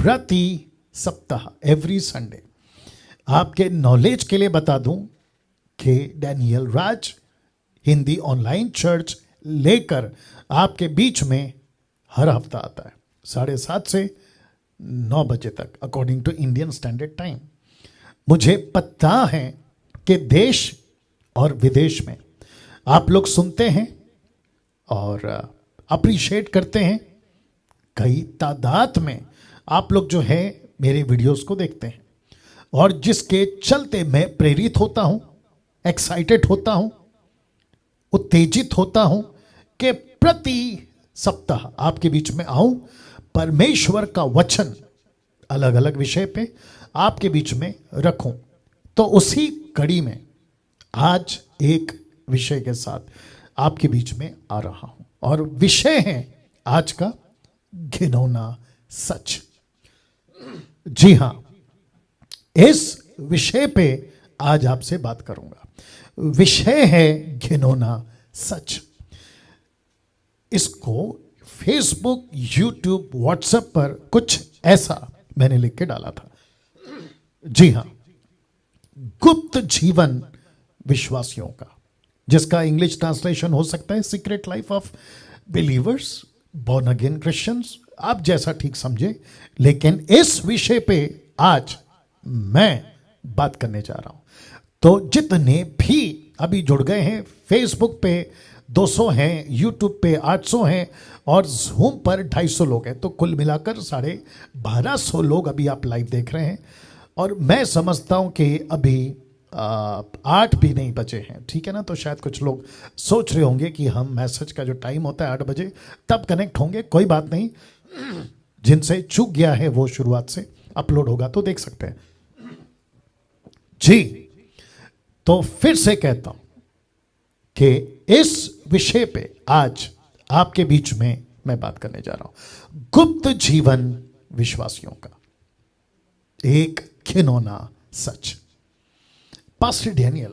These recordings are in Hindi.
प्रति सप्ताह एवरी संडे आपके नॉलेज के लिए बता दूं कि डैनियल राज हिंदी ऑनलाइन चर्च लेकर आपके बीच में हर हफ्ता आता है 7:30 से 9 बजे तक according to Indian standard time. मुझे पता है कि देश और विदेश में आप लोग सुनते हैं और अप्रिशिएट करते हैं। कई तादाद में आप लोग जो है मेरे वीडियोस को देखते हैं और जिसके चलते मैं प्रेरित होता हूं, एक्साइटेड होता हूं, उत्तेजित होता हूं कि प्रति सप्ताह आपके बीच में आऊं, परमेश्वर का वचन अलग अलग विषय पे आपके बीच में रखूं। तो उसी कड़ी में आज एक विषय के साथ आपके बीच में आ रहा हूं और विषय है आज का घिनौना सच। जी हां, इस विषय पे आज आपसे बात करूंगा। विषय है घिनौना सच। इसको फेसबुक, यूट्यूब, व्हाट्सएप पर कुछ ऐसा मैंने लिख के डाला था। जी हां, गुप्त जीवन विश्वासियों का, जिसका इंग्लिश ट्रांसलेशन हो सकता है secret life of believers, born again Christians, आप जैसा ठीक समझे। लेकिन इस विषय पे आज मैं बात करने जा रहा हूं। तो जितने भी अभी जुड़ गए हैं, फेसबुक पे 200 हैं, यूट्यूब पे 800 हैं और जूम पर 250 लोग हैं, तो कुल मिलाकर 1250 लोग अभी आप लाइव देख रहे हैं। और मैं समझता हूं कि अभी 8 भी नहीं बचे हैं, ठीक है ना। तो शायद कुछ लोग सोच रहे होंगे कि हम मैसेज का जो टाइम होता है 8 बजे तब कनेक्ट होंगे। कोई बात नहीं, जिनसे चूक गया है वो शुरुआत से अपलोड होगा तो देख सकते हैं। जी, तो फिर से कहता हूं कि इस विषय पे आज आपके बीच में मैं बात करने जा रहा हूं। गुप्त जीवन विश्वासियों का एक घिनौना सच। पास्टर डैनियल,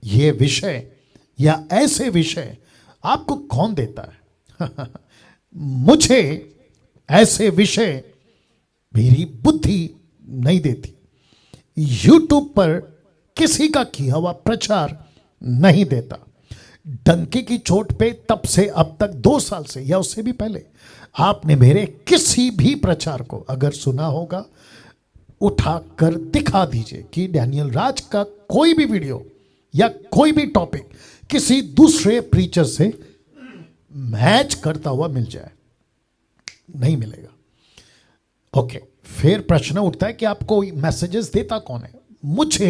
ये विषय या ऐसे विषय आपको कौन देता है? मुझे ऐसे विषय मेरी बुद्धि नहीं देती। यूट्यूब पर किसी का किया हुआ प्रचार नहीं देता। डंके की चोट पे तब से अब तक 2 साल से या उससे भी पहले आपने मेरे किसी भी प्रचार को अगर सुना होगा, उठाकर दिखा दीजिए कि डैनियल राज का कोई भी वीडियो या कोई भी टॉपिक किसी दूसरे प्रीचर से मैच करता हुआ मिल जाए, नहीं मिलेगा। ओके, फिर प्रश्न उठता है कि आपको मैसेजेस देता कौन है? मुझे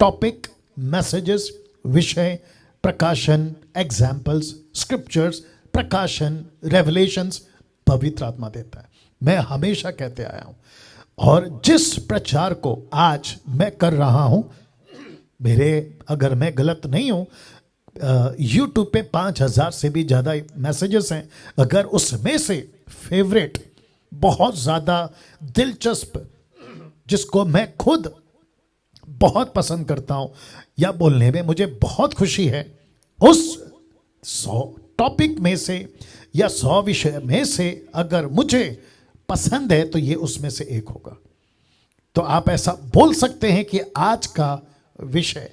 टॉपिक, मैसेजेस, विषय, प्रकाशन, एग्जाम्पल्स, स्क्रिप्चर्स, प्रकाशन, रेवलेशंस पवित्र आत्मा देता है। मैं हमेशा कहते आया हूं और जिस प्रचार को आज मैं कर रहा हूं, मेरे, अगर मैं गलत नहीं हूं, यूट्यूब पे 5000 से भी ज़्यादा मैसेजेस हैं। अगर उसमें से फेवरेट, बहुत ज़्यादा दिलचस्प, जिसको मैं खुद बहुत पसंद करता हूं या बोलने में मुझे बहुत खुशी है, उस 100 टॉपिक में से या 100 विषय में से अगर मुझे पसंद है तो ये उसमें से एक होगा। तो आप ऐसा बोल सकते हैं कि आज का विषय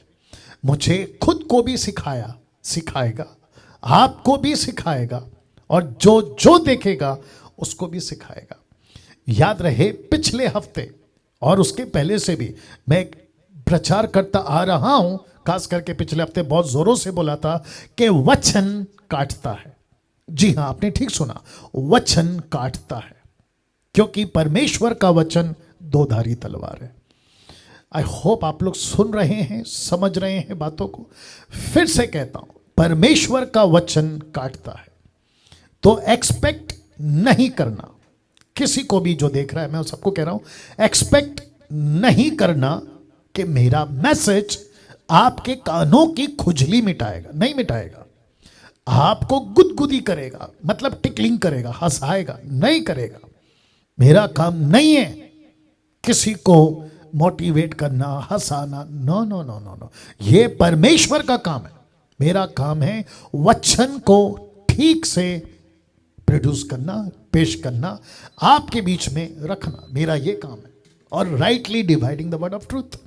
मुझे खुद को भी सिखाएगा, आपको भी सिखाएगा और जो जो देखेगा उसको भी सिखाएगा। याद रहे, पिछले हफ्ते और उसके पहले से भी मैं प्रचार करता आ रहा हूं, खास करके पिछले हफ्ते बहुत जोरों से बोला था कि वचन काटता है। जी हां, आपने ठीक सुना, वचन काटता है, क्योंकि परमेश्वर का वचन 2धारी तलवार है। आई होप आप लोग सुन रहे हैं, समझ रहे हैं बातों को। फिर से कहता हूं, परमेश्वर का वचन काटता है। तो एक्सपेक्ट नहीं करना, किसी को भी जो देख रहा है, मैं सबको कह रहा हूं, एक्सपेक्ट नहीं करना कि मेरा मैसेज आपके कानों की खुजली मिटाएगा। नहीं मिटाएगा। आपको गुदगुदी करेगा, मतलब टिकलिंग करेगा, हंसाएगा नहीं करेगा। मेरा काम नहीं है किसी को मोटिवेट करना, हंसाना। No no no no no, ये परमेश्वर का काम है। मेरा काम है वचन को ठीक से प्रोड्यूस करना, पेश करना, आपके बीच में रखना, मेरा ये काम है। और rightly dividing the word of truth,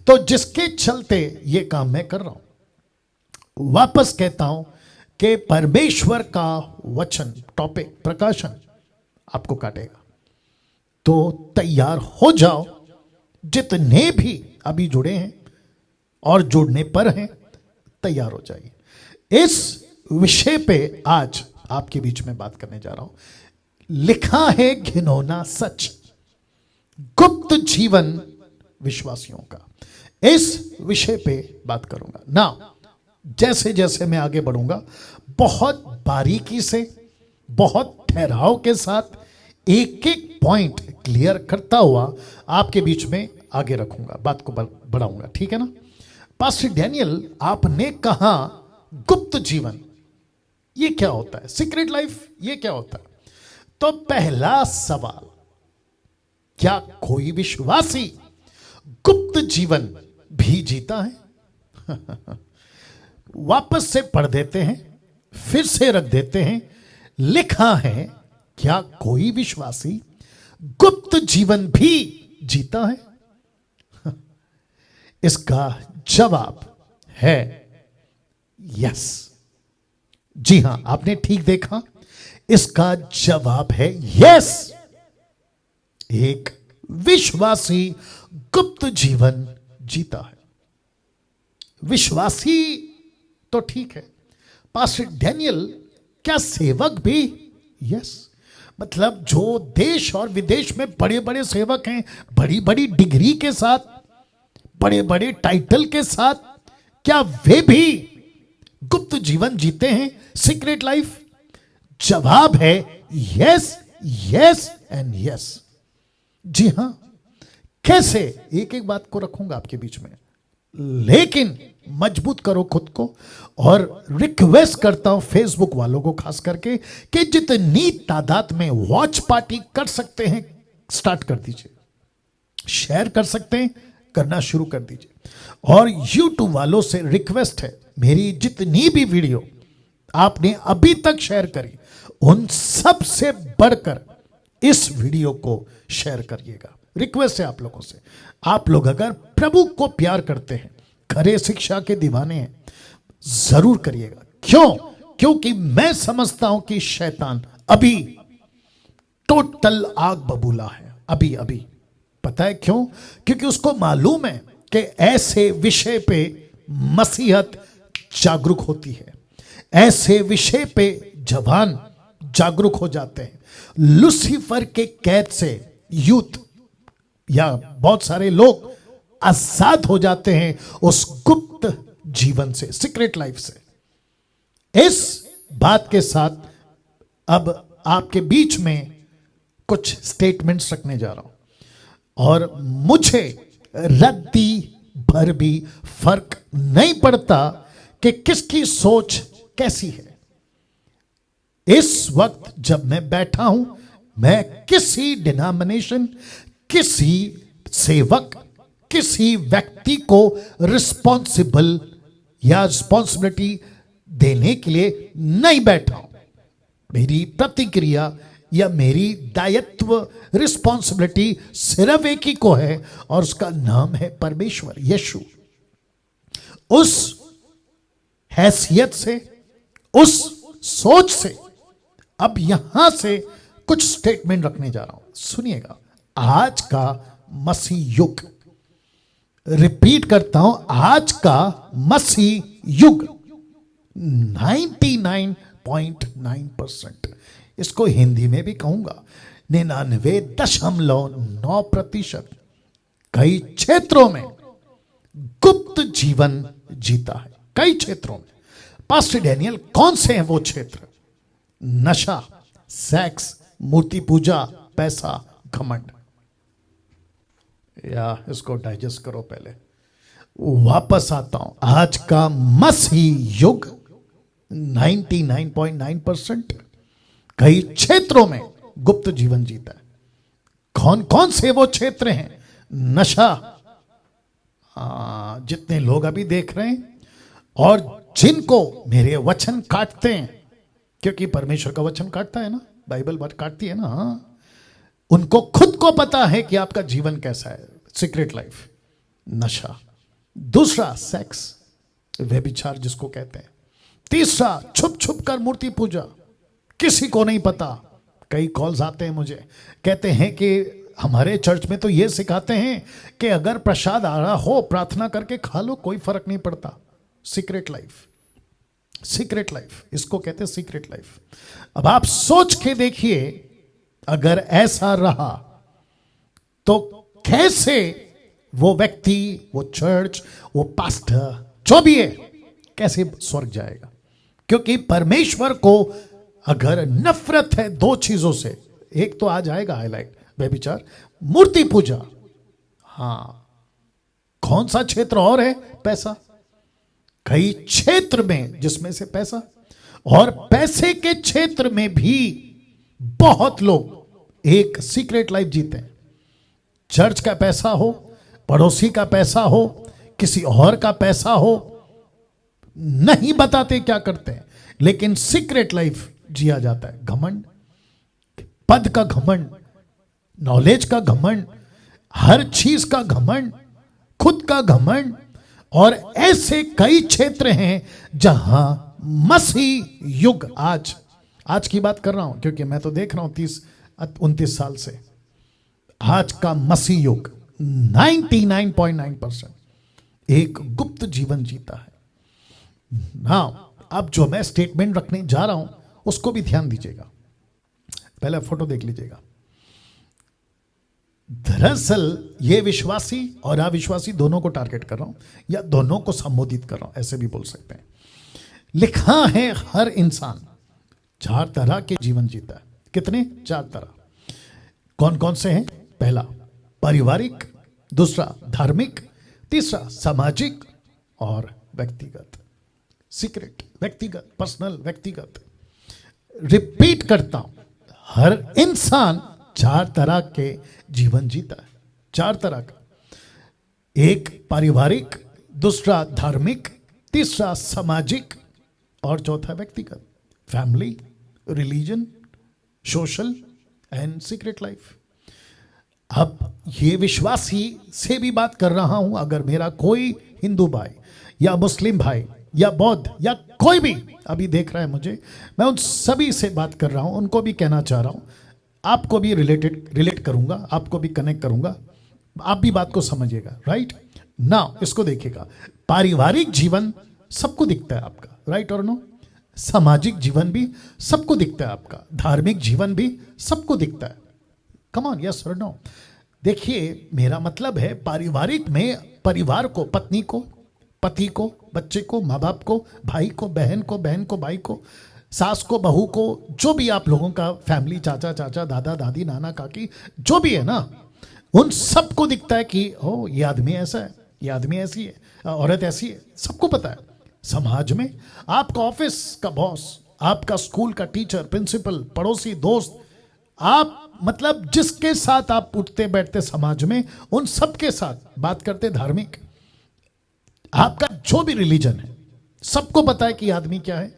तो जिसके चलते ये काम मैं कर रहा हूं। वापस कहता हूं कि परमेश्वर का वचन, टॉपिक, प्रकाशन आपको काटेगा। तो तैयार हो जाओ, जितने भी अभी जुड़े हैं और जुड़ने पर हैं, तैयार हो जाइए। इस विषय पे आज आपके बीच में बात करने जा रहा हूं। लिखा है घिनौना सच, गुप्त जीवन विश्वासियों का, इस विषय पे बात करूंगा ना। जैसे जैसे मैं आगे बढ़ूंगा, बहुत बारीकी से, बहुत ठहराव के साथ एक एक पॉइंट क्लियर करता हुआ आपके बीच में आगे रखूंगा, बात को बढ़ाऊंगा, ठीक है ना। पास्टर डैनियल, आपने कहा गुप्त जीवन, ये क्या होता है? सीक्रेट लाइफ, ये क्या होता है? तो पहला सवाल, क्या कोई विश्वासी गुप्त जीवन भी जीता है? वापस से पढ़ देते हैं, फिर से रख देते हैं। लिखा है, क्या कोई विश्वासी गुप्त जीवन भी जीता है? इसका जवाब है यस। जी हां, आपने ठीक देखा, इसका जवाब है यस। एक विश्वासी गुप्त जीवन जीता है। विश्वासी तो ठीक है, पास्टर डैनियल, क्या सेवक भी? यस। मतलब जो देश और विदेश में बड़े बड़े सेवक हैं, बड़ी बड़ी डिग्री के साथ, बड़े बड़े टाइटल के साथ, क्या वे भी गुप्त जीवन जीते हैं, सीक्रेट लाइफ? जवाब है यस, यस एंड यस। जी हां। कैसे? एक एक बात को रखूंगा आपके बीच में, लेकिन मजबूत करो खुद को। और रिक्वेस्ट करता हूं फेसबुक वालों को खास करके कि जितनी तादाद में वॉच पार्टी कर सकते हैं, स्टार्ट कर दीजिए। शेयर कर सकते हैं, करना शुरू कर दीजिए। और यूट्यूब वालों से रिक्वेस्ट है, मेरी जितनी भी वीडियो आपने अभी तक शेयर करी, उन सब से बढ़कर इस वीडियो को शेयर करिएगा। रिक्वेस्ट है आप लोगों से। आप लोग अगर प्रभु को प्यार करते हैं, खरे शिक्षा के दीवाने हैं, जरूर करिएगा। क्यों? क्योंकि मैं समझता हूं कि शैतान अभी टोटल आग बबूला है, अभी अभी। पता है क्यों? क्योंकि उसको मालूम है कि ऐसे विषय पे मसीहत जागरूक होती है, ऐसे विषय पे जवान जागरूक हो जाते हैं। लूसीफर के कैद से यूथ या बहुत सारे लोग आजाद हो जाते हैं उस गुप्त जीवन से, सीक्रेट लाइफ से। इस बात के साथ अब आपके बीच में कुछ स्टेटमेंट्स रखने जा रहा हूं, और मुझे रद्दी भर भी फर्क नहीं पड़ता कि किसकी सोच कैसी है। इस वक्त जब मैं बैठा हूं, मैं किसी डिनोमिनेशन, किसी सेवक, किसी व्यक्ति को रिस्पॉन्सिबल या रिस्पॉन्सिबिलिटी देने के लिए नहीं बैठा हूं। मेरी प्रतिक्रिया या मेरी दायित्व, रिस्पॉन्सिबिलिटी सिर्फ एक ही को है, और उसका नाम है परमेश्वर, यीशु। उस हैसियत से, उस सोच से अब यहां से कुछ स्टेटमेंट रखने जा रहा हूं, सुनिएगा। आज का मसीह युग, रिपीट करता हूं, आज का मसीह युग 99.9%, इसको हिंदी में भी कहूंगा 99.9%, कई क्षेत्रों में गुप्त जीवन जीता है, कई क्षेत्रों में। पास्टर डैनियल, कौन से हैं वो क्षेत्र? नशा, सेक्स, मूर्ति पूजा, पैसा, घमंड। या इसको डाइजेस्ट करो पहले। वापस आता हूं, आज का मसीह युग 99.9% कई क्षेत्रों में गुप्त जीवन जीता है। कौन कौन से वो क्षेत्र हैं? नशा, जितने लोग अभी देख रहे हैं और जिनको मेरे वचन काटते हैं, क्योंकि परमेश्वर का वचन काटता है ना, बाइबल बात काटती है ना, हाँ, उनको खुद को पता है कि आपका जीवन कैसा है। सीक्रेट लाइफ, नशा। दूसरा सेक्स, व्यभिचार जिसको कहते हैं। तीसरा छुप छुप कर मूर्ति पूजा, किसी को नहीं पता। कई कॉल्स आते हैं मुझे, कहते हैं कि हमारे चर्च में तो ये सिखाते हैं कि अगर प्रसाद आ रहा हो प्रार्थना करके खा लो, कोई फर्क नहीं पड़ता। सीक्रेट लाइफ, सीक्रेट लाइफ, इसको कहते हैं सीक्रेट लाइफ। अब आप सोच के देखिए, अगर ऐसा रहा तो कैसे वो व्यक्ति, वो चर्च, वो पास्टर जो भी है, कैसे स्वर्ग जाएगा? क्योंकि परमेश्वर को अगर नफरत है दो चीजों से, एक तो आ जाएगा हाईलाइट, व्यभिचार, मूर्ति पूजा। हां, कौन सा क्षेत्र और है? पैसा। कई क्षेत्र में जिसमें से पैसा, और पैसे के क्षेत्र में भी बहुत लोग एक सीक्रेट लाइफ जीते हैं। चर्च का पैसा हो, पड़ोसी का पैसा हो, किसी और का पैसा हो, नहीं बताते क्या करते हैं, लेकिन सीक्रेट लाइफ जिया जाता है। घमंड, पद का घमंड, नॉलेज का घमंड, हर चीज का घमंड, खुद का घमंड। और ऐसे कई क्षेत्र हैं जहां मसीह युग, आज की बात कर रहा हूं क्योंकि मैं तो देख रहा हूं 30-29 साल से, आज का मसीह युग 99.9% एक गुप्त जीवन जीता है। हाँ, अब जो मैं स्टेटमेंट रखने जा रहा हूं उसको भी ध्यान दीजिएगा। पहले फोटो देख लीजिएगा। दरअसल ये विश्वासी और अविश्वासी दोनों को टारगेट कर रहा हूं, या दोनों को संबोधित कर रहा हूं, ऐसे भी बोल सकते हैं। लिखा है हर इंसान 4 तरह के जीवन जीता है। कितने? 4 तरह। कौन कौन से हैं? पहला पारिवारिक, दूसरा धार्मिक, तीसरा सामाजिक और व्यक्तिगत। सीक्रेट, व्यक्तिगत, पर्सनल, व्यक्तिगत। रिपीट करता हूं, हर इंसान 4 तरह के जीवन जीता है। 4 तरह का, एक पारिवारिक, दूसरा धार्मिक, तीसरा सामाजिक और चौथा व्यक्तिगत। Family, religion, social and secret life. अब ये विश्वासी से भी बात कर रहा हूं। अगर मेरा कोई हिंदू भाई या मुस्लिम भाई या बौद्ध या कोई भी अभी देख रहा है मुझे, मैं उन सभी से बात कर रहा हूं, उनको भी कहना चाह रहा हूं, आपको भी रिलेट करूंगा, आपको भी कनेक्ट करूंगा, आप भी बात को समझिएगा। राइट नाउ इसको देखिएगा। पारिवारिक जीवन सबको दिखता है आपका, राइट और नो? सामाजिक जीवन भी सबको दिखता है आपका, धार्मिक जीवन भी सबको दिखता है। कम ऑन, यस और नो? देखिए, मेरा मतलब है पारिवारिक में परिवार को, पत्नी को, पति को, बच्चे को, माँ बाप को, भाई को, बहन को, भाई को, सास को, बहू को, जो भी आप लोगों का फैमिली, चाचा चाचा, दादा दादी, नाना काकी, जो भी है ना, उन सबको दिखता है कि ओ ये आदमी ऐसा है, ये आदमी ऐसी है, औरत ऐसी है, सबको पता है। समाज में आपका ऑफिस का बॉस, आपका स्कूल का टीचर, प्रिंसिपल, पड़ोसी, दोस्त, आप मतलब जिसके साथ आप उठते बैठते समाज में, उन सबके साथ बात करते। धार्मिक, आपका जो भी रिलीजन है, सबको पता है कि आदमी क्या है।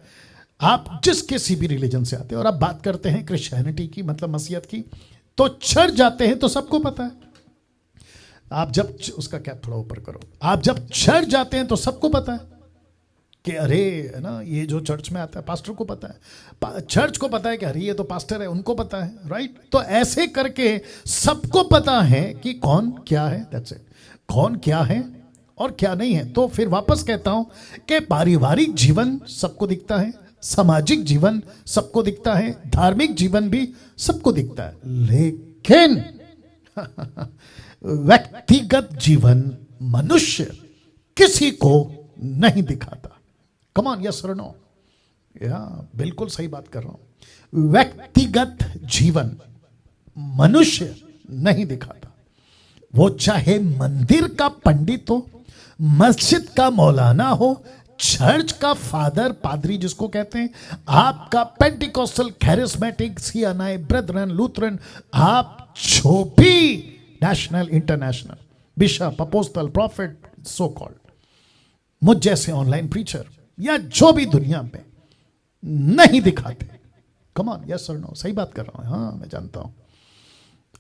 आप जिस किसी भी रिलीजन से आते हैं और आप बात करते हैं क्रिश्चियनिटी की, मतलब मसीहत की, तो चर्च जाते हैं तो सबको पता है। आप जब उसका कैप थोड़ा ऊपर करो, आप जब चर्च जाते हैं तो सबको पता है कि अरे है ना, ये जो चर्च में आता है, पास्टर को पता है, चर्च को पता है कि अरे ये तो पास्टर है, उनको पता है। राइट? तो ऐसे करके सबको पता है कि कौन क्या है। दैट्स इट, कौन क्या है और क्या नहीं है। तो फिर वापस कहता हूं कि पारिवारिक जीवन सबको दिखता है, सामाजिक जीवन सबको दिखता है, धार्मिक जीवन भी सबको दिखता है, लेकिन व्यक्तिगत जीवन मनुष्य किसी को नहीं दिखाता। कम ऑन, यस और नो? या बिल्कुल सही बात कर रहा हूं। व्यक्तिगत जीवन मनुष्य नहीं दिखाता। वो चाहे मंदिर का पंडित हो, मस्जिद का मौलाना हो, चर्च का फादर, पादरी जिसको कहते हैं, आपका Pentecostal, charismatic, CNI, brethren, Lutheran, आप जो भी national, international, bishop, apostle, profit, so called, मुझ जैसे ऑनलाइन प्रीचर या जो भी दुनिया में नहीं दिखाते, कम ऑन, यस और नो, सही बात कर रहा हूं, हाँ मैं जानता हूं।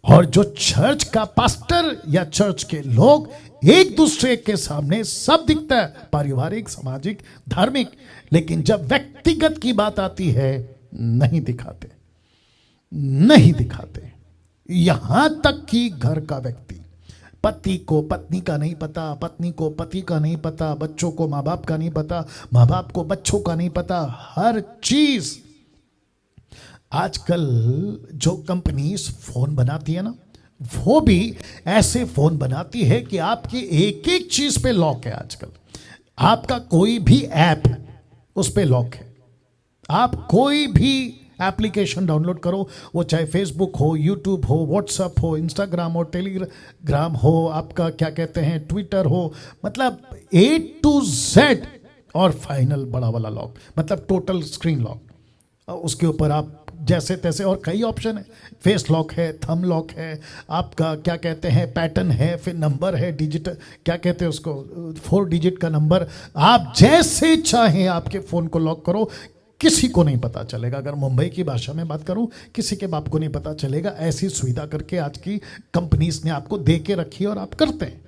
और जो चर्च का पास्टर या चर्च के लोग एक दूसरे के सामने सब दिखता है, पारिवारिक, सामाजिक, धार्मिक, लेकिन जब व्यक्तिगत की बात आती है नहीं दिखाते, नहीं दिखाते। यहां तक कि घर का व्यक्ति, पति को पत्नी का नहीं पता, पत्नी को पति का नहीं पता, बच्चों को माँ बाप का नहीं पता, माँ बाप को बच्चों का नहीं पता, हर चीज। आजकल जो कंपनीज फोन बनाती है ना, वो भी ऐसे फोन बनाती है कि आपकी एक एक चीज पे लॉक है। आजकल आपका कोई भी ऐप उस पे लॉक है। आप कोई भी एप्लीकेशन डाउनलोड करो, वो चाहे फेसबुक हो, यूट्यूब हो, व्हाट्सएप हो, इंस्टाग्राम हो, टेलीग्राम हो, आपका क्या कहते हैं ट्विटर हो, मतलब A to Z, और फाइनल बड़ा वाला लॉक, मतलब टोटल स्क्रीन लॉक। उसके ऊपर आप जैसे तैसे, और कई ऑप्शन है, फेस लॉक है, थंब लॉक है, आपका क्या कहते हैं पैटर्न है, फिर नंबर है, डिजिटल क्या कहते हैं उसको, 4 डिजिट का नंबर। आप जैसे चाहें आपके फ़ोन को लॉक करो, किसी को नहीं पता चलेगा। अगर मुंबई की भाषा में बात करूं, किसी के बाप को नहीं पता चलेगा। ऐसी सुविधा करके आज की कंपनीज ने आपको दे के रखी है और आप करते हैं।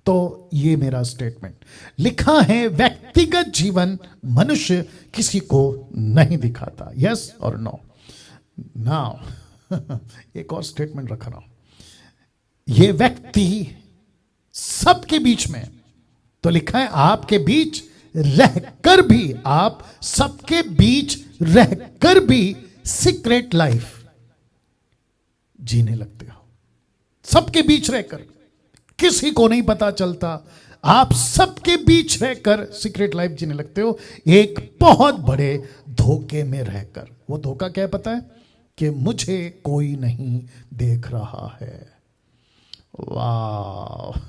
तो ये मेरा स्टेटमेंट लिखा है, व्यक्तिगत जीवन मनुष्य किसी को नहीं दिखाता, यस और नो। नाउ एक और स्टेटमेंट रख रहा हूं, ये व्यक्ति सबके बीच में, तो लिखा है आपके बीच रहकर भी, आप सबके बीच रहकर भी सीक्रेट लाइफ जीने लगते हो। सबके बीच रहकर, किसी को नहीं पता चलता, आप सबके बीच रहकर सीक्रेट लाइफ जीने लगते हो, एक बहुत बड़े धोखे में रहकर। वो धोखा क्या है पता है? कि मुझे कोई नहीं देख रहा है। वाह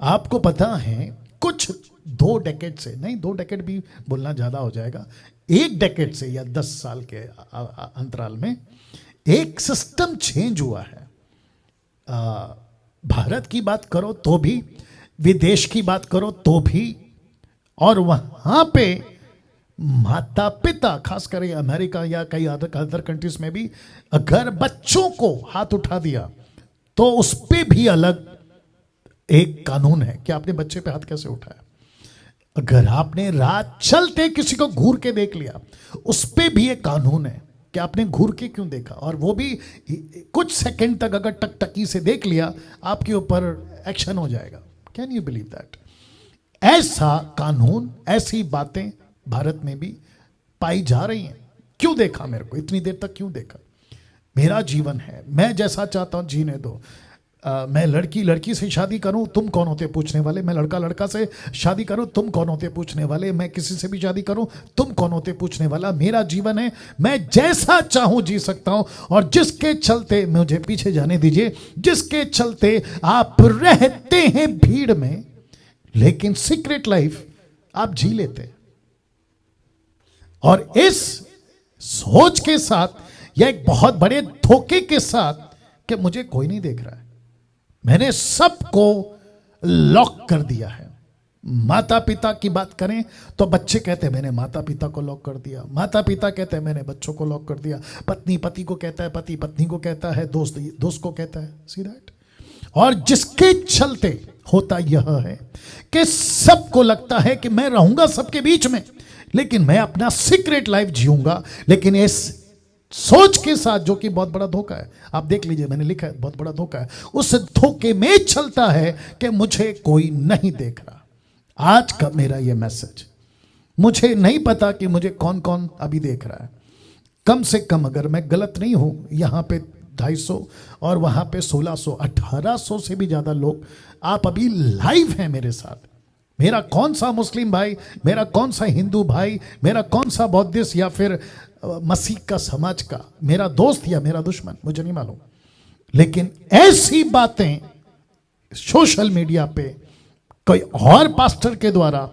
आपको पता है कुछ 2 डेकेड से, नहीं 2 डेकेड भी बोलना ज्यादा हो जाएगा, 1 डेकेड से या 10 साल के अंतराल में एक सिस्टम चेंज हुआ है। भारत की बात करो तो भी, विदेश की बात करो तो भी, और वहां पे माता पिता, खासकर अमेरिका या कई अदर कंट्रीज में भी, अगर बच्चों को हाथ उठा दिया तो उस पे भी अलग एक कानून है कि आपने बच्चे पे हाथ कैसे उठाया। अगर आपने रात चलते किसी को घूर के देख लिया, उस पे भी एक कानून है कि आपने घूर के क्यों देखा, और वो भी कुछ सेकंड तक अगर टकटकी से देख लिया, आपके ऊपर एक्शन हो जाएगा। Can you believe that? ऐसा कानून, ऐसी बातें भारत में भी पाई जा रही हैं। क्यों देखा मेरे को, इतनी देर तक क्यों देखा? मेरा जीवन है, मैं जैसा चाहता हूं जीने दो। मैं लड़की से शादी करूं, तुम कौन होते पूछने वाले? मैं लड़का से शादी करूं, तुम कौन होते पूछने वाले? मैं किसी से भी शादी करूं, तुम कौन होते पूछने वाला? मेरा जीवन है, मैं जैसा चाहूं जी सकता हूं। और जिसके चलते, मुझे पीछे जाने दीजिए, जिसके चलते आप रहते हैं भीड़ में, लेकिन सीक्रेट लाइफ आप जी लेते। और इस सोच के साथ, या एक बहुत बड़े धोखे के साथ कि मुझे कोई नहीं देख रहा है, मैंने सबको लॉक कर दिया है। माता पिता की बात करें तो बच्चे कहते हैं मैंने माता पिता को लॉक कर दिया, माता पिता कहते हैं मैंने बच्चों को लॉक कर दिया, पत्नी पति को कहता है, पति पत्नी को कहता है, दोस्त दोस्त को कहता है। See that? और जिसके चलते होता यह है कि सबको लगता है कि मैं रहूंगा सबके बीच में, लेकिन मैं अपना सीक्रेट लाइफ जीऊंगा। लेकिन इस सोच के साथ, जो कि बहुत बड़ा धोखा है, आप देख लीजिए, मैंने लिखा है बहुत बड़ा धोखा है, उस धोखे में चलता है कि मुझे कोई नहीं देख रहा। आज का मेरा यह मैसेज, मुझे नहीं पता कि मुझे कौन कौन अभी देख रहा है। कम से कम, अगर मैं गलत नहीं हूं, यहां पे 250 और वहां पे 1600, 1800 से भी ज्यादा लोग आप अभी लाइव हैं मेरे साथ। मेरा कौन सा मुस्लिम भाई, मेरा कौन सा हिंदू भाई, मेरा कौन सा बौद्धिस्ट या फिर मसीह का समाज का मेरा दोस्त या मेरा दुश्मन, मुझे नहीं मालूम। लेकिन ऐसी बातें सोशल मीडिया पे कोई और पास्टर के द्वारा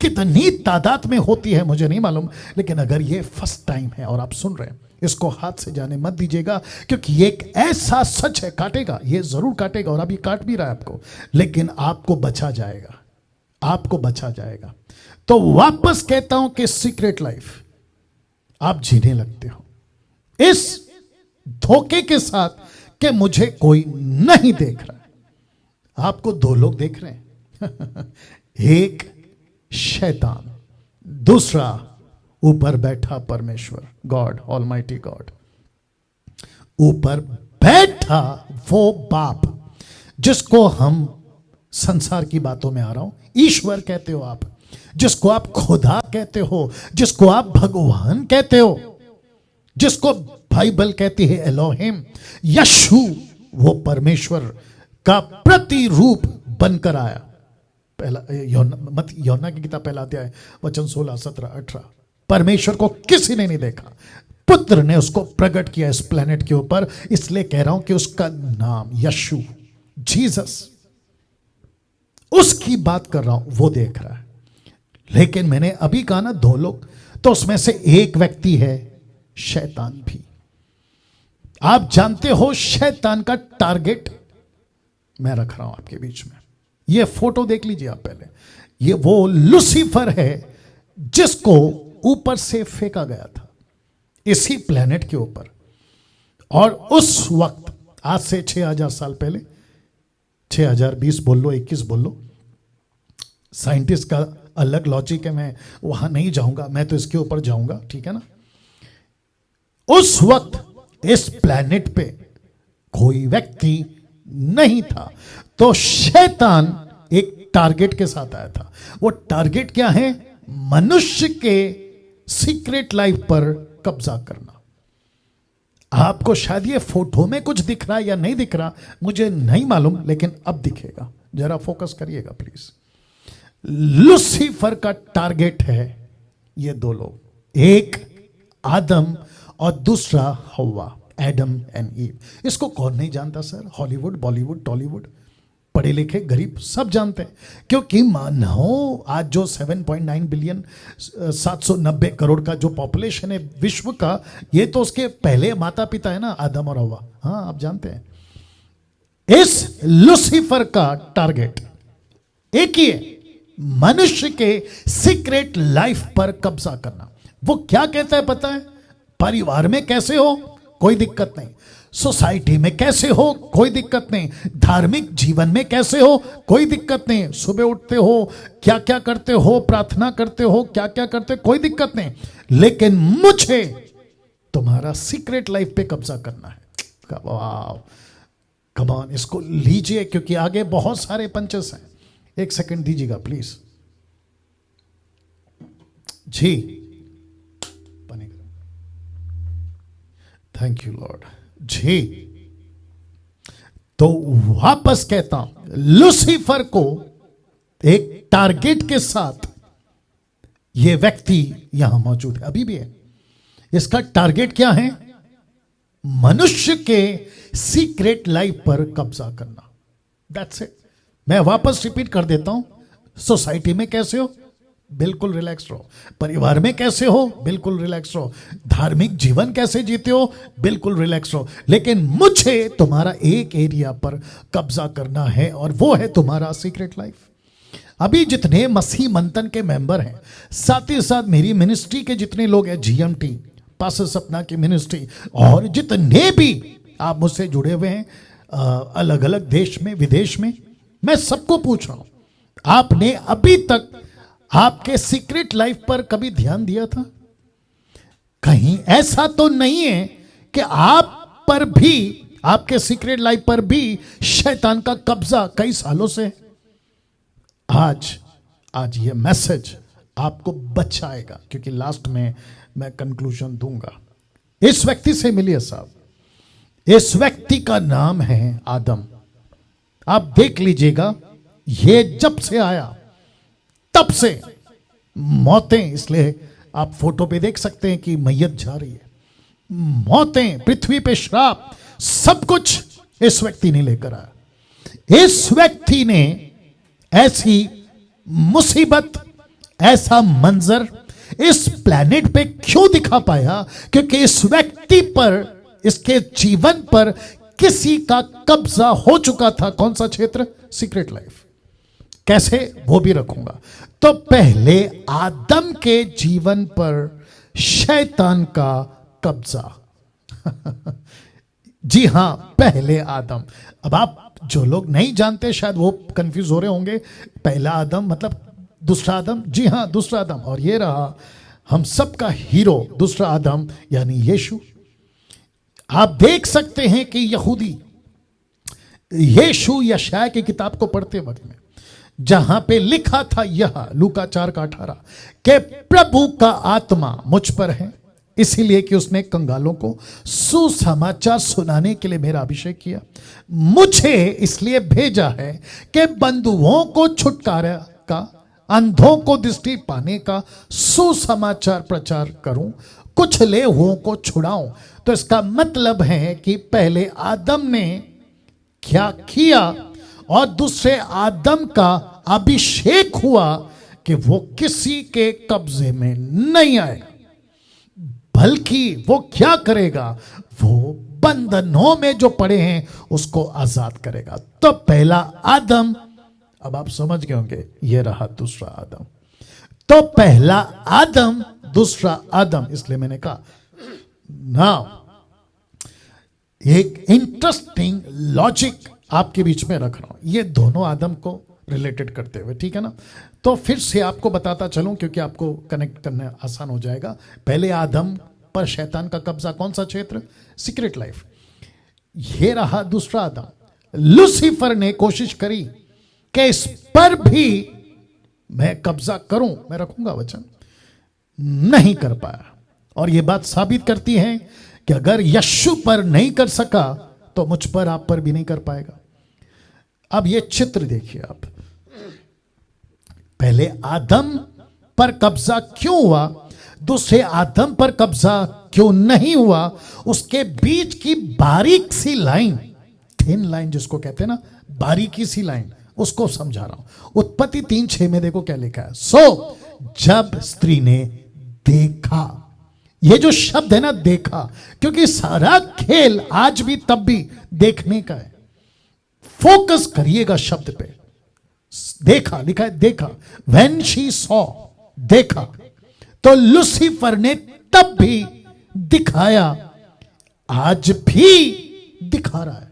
कितनी तादाद में होती है मुझे नहीं मालूम। लेकिन अगर ये फर्स्ट टाइम है और आप सुन रहे हैं, इसको हाथ से जाने मत दीजिएगा, क्योंकि ये एक ऐसा सच है, काटेगा, ये जरूर काटेगा, और अभी काट भी रहा है आपको, लेकिन आपको बचा जाएगा, आपको बचा जाएगा। तो वापस कहता हूं कि सीक्रेट लाइफ आप जीने लगते हो इस धोखे के साथ कि मुझे कोई नहीं देख रहा है। आपको दो लोग देख रहे हैं एक शैतान, दूसरा ऊपर बैठा परमेश्वर, गॉड, ऑलमाइटी गॉड। ऊपर बैठा वो बाप जिसको हम संसार की बातों में आ रहा हूं ईश्वर कहते हो आप, जिसको आप खुदा कहते हो, जिसको आप भगवान कहते हो, जिसको बाइबल कहती है एलोहिम, यशु, वो परमेश्वर का प्रतिरूप बनकर आया। पहला यूहन्ना की किताब पहला अध्याय वचन 16, 17, 18। परमेश्वर को किसी ने नहीं देखा, पुत्र ने उसको प्रकट किया इस प्लेनेट के ऊपर। इसलिए कह रहा हूं कि उसका नाम यशु, जीसस, उसकी बात कर रहा हूं, वो देख रहा है। लेकिन मैंने अभी कहा ना दो लोग, तो उसमें से एक व्यक्ति है शैतान भी। आप जानते हो शैतान का टारगेट मैं रख रहा हूं आपके बीच में। ये फोटो देख लीजिए आप पहले। ये वो लूसीफर है जिसको ऊपर से फेंका गया था इसी प्लेनेट के ऊपर। और उस वक्त आज से 6000 साल पहले, 6020 बोल लो, 21 बोल लो, साइंटिस्ट का अलग लॉजिक है, मैं वहां नहीं जाऊंगा, मैं तो इसके ऊपर जाऊंगा, ठीक है ना। उस वक्त इस प्लेनेट पे कोई व्यक्ति नहीं था, तो शैतान एक टारगेट के साथ आया था। वो टारगेट क्या है? मनुष्य के सीक्रेट लाइफ पर कब्जा करना। आपको शायद ये फोटो में कुछ दिख रहा है या नहीं दिख रहा, मुझे नहीं मालूम, लेकिन अब दिखेगा। जरा फोकस करिएगा प्लीज। लूसीफर का टारगेट है ये दो लोग, एक आदम और दूसरा हव्वा, एडम एंड ईव। इसको कौन नहीं जानता सर? हॉलीवुड, बॉलीवुड, टॉलीवुड, पढ़े लिखे गरीब सब जानते हैं, क्योंकि मानो आज जो 7.9 बिलियन 790 करोड़ का जो पॉपुलेशन है विश्व का, ये तो उसके पहले माता पिता है ना, आदम और हव्वा। हाँ, आप जानते हैं। इस लूसीफर का टारगेट एक ही है, मनुष्य के सीक्रेट लाइफ पर कब्जा करना। वो क्या कहता है पता है? परिवार में कैसे हो कोई दिक्कत नहीं, सोसाइटी में कैसे हो कोई दिक्कत नहीं, धार्मिक जीवन में कैसे हो कोई दिक्कत नहीं, सुबह उठते हो क्या क्या करते हो, प्रार्थना करते हो क्या क्या करते हो, कोई दिक्कत नहीं, लेकिन मुझे तुम्हारा सीक्रेट लाइफ पे कब्जा करना है। वाह, कम ऑन, इसको लीजिए, क्योंकि आगे बहुत सारे पंचेस हैं। एक सेकंड दीजिएगा प्लीज जी। Thank you Lord ji. तो वापस कहता हूं, लूसीफर को एक टारगेट के साथ यह व्यक्ति यहां मौजूद है, अभी भी है। इसका टारगेट क्या है? मनुष्य के सीक्रेट लाइफ पर कब्जा करना। That's it. मैं वापस रिपीट कर देता हूं। सोसाइटी में कैसे हो, बिल्कुल रिलैक्स रहो। परिवार में कैसे हो, बिल्कुल रिलैक्स रहो। धार्मिक जीवन कैसे जीते हो, बिल्कुल रिलैक्स रहो। लेकिन मुझे तुम्हारा एक एरिया पर कब्जा करना है, और वो है तुम्हारा सीक्रेट लाइफ। अभी जितने मसीह मंथन के मेंबर हैं, साथ ही साथ मेरी मिनिस्ट्री के जितने लोग हैं, जीएमटी, पास्टर सपना की मिनिस्ट्री, और जितने भी आप मुझसे जुड़े हुए हैं अलग अलग देश में, विदेश में, मैं सबको पूछ रहा हूं, आपने अभी तक आपके सीक्रेट लाइफ पर कभी ध्यान दिया था? कहीं ऐसा तो नहीं है कि आप पर भी, आपके सीक्रेट लाइफ पर भी शैतान का कब्जा कई सालों से? आज ये मैसेज आपको बचाएगा, क्योंकि लास्ट में मैं कंक्लूजन दूंगा। इस व्यक्ति से मिलिए साहब। इस व्यक्ति का नाम है आदम। आप देख लीजिएगा, ये जब से आया तब से मौतें, इसलिए आप फोटो पे देख सकते हैं कि मैयत जा रही है, मौतें, पृथ्वी पे श्राप, सब कुछ इस व्यक्ति ने लेकर आया। इस व्यक्ति ने ऐसी मुसीबत, ऐसा मंजर इस प्लेनेट पे क्यों दिखा पाया? क्योंकि इस व्यक्ति पर, इसके जीवन पर किसी का कब्जा हो चुका था। कौन सा क्षेत्र? Secret life. कैसे, वो भी रखूंगा। तो पहले आदम के जीवन पर शैतान का कब्जा। जी हां, पहले आदम। अब आप जो लोग नहीं जानते शायद वो कंफ्यूज हो रहे होंगे, पहला आदम मतलब दूसरा आदम। जी हां, दूसरा आदम। और ये रहा हम सबका हीरो, दूसरा आदम यानी यीशु। आप देख सकते हैं कि यहूदी यीशु यशाया की किताब को पढ़ते वक्त में जहां पे लिखा था यह लूका 4:18 कि प्रभु का आत्मा मुझ पर है, इसीलिए कि उसने कंगालों को सुसमाचार सुनाने के लिए मेरा अभिषेक किया, मुझे इसलिए भेजा है कि बंधुओं को छुटकारा का, अंधों को दृष्टि पाने का सुसमाचार प्रचार करूं, कुचले हुओं को छुड़ाऊं। तो इसका मतलब है कि पहले आदम ने क्या किया और दूसरे आदम का अभिषेक हुआ कि वो किसी के कब्जे में नहीं आएगा, बल्कि वो क्या करेगा, वो बंधनों में जो पड़े हैं उसको आजाद करेगा। तो पहला आदम, अब आप समझ गए होंगे, ये रहा दूसरा आदम। तो पहला आदम, दूसरा आदम, इसलिए मैंने कहा ना, एक इंटरेस्टिंग लॉजिक आपके बीच में रख रहा हूं, ये दोनों आदम को रिलेटेड करते हुए, ठीक है ना। तो फिर से आपको बताता चलूं क्योंकि आपको कनेक्ट करना आसान हो जाएगा। पहले आदम पर शैतान का कब्जा, कौन सा क्षेत्र, सीक्रेट लाइफ। ये रहा दूसरा आदम। लूसीफर ने कोशिश करी कि इस पर भी मैं कब्जा करूं, मैं रखूंगा वचन, नहीं कर पाया। और यह बात साबित करती है कि अगर यीशु पर नहीं कर सका तो मुझ पर, आप पर भी नहीं कर पाएगा। अब यह चित्र देखिए आप, पहले आदम पर कब्जा क्यों हुआ, दूसरे आदम पर कब्जा क्यों नहीं हुआ, उसके बीच की बारीक सी लाइन, थिन लाइन जिसको कहते हैं ना, बारीकी सी लाइन, उसको समझा रहा हूं। उत्पत्ति 3:6 में देखो क्या लिखा है। सो जब स्त्री ने देखा, ये जो शब्द है ना, देखा, क्योंकि सारा खेल आज भी तब भी देखने का है। फोकस करिएगा शब्द पे। देखा लिखा है, देखा। When she saw, देखा। तो लूसीफर ने तब भी दिखाया, आज भी दिखा रहा है।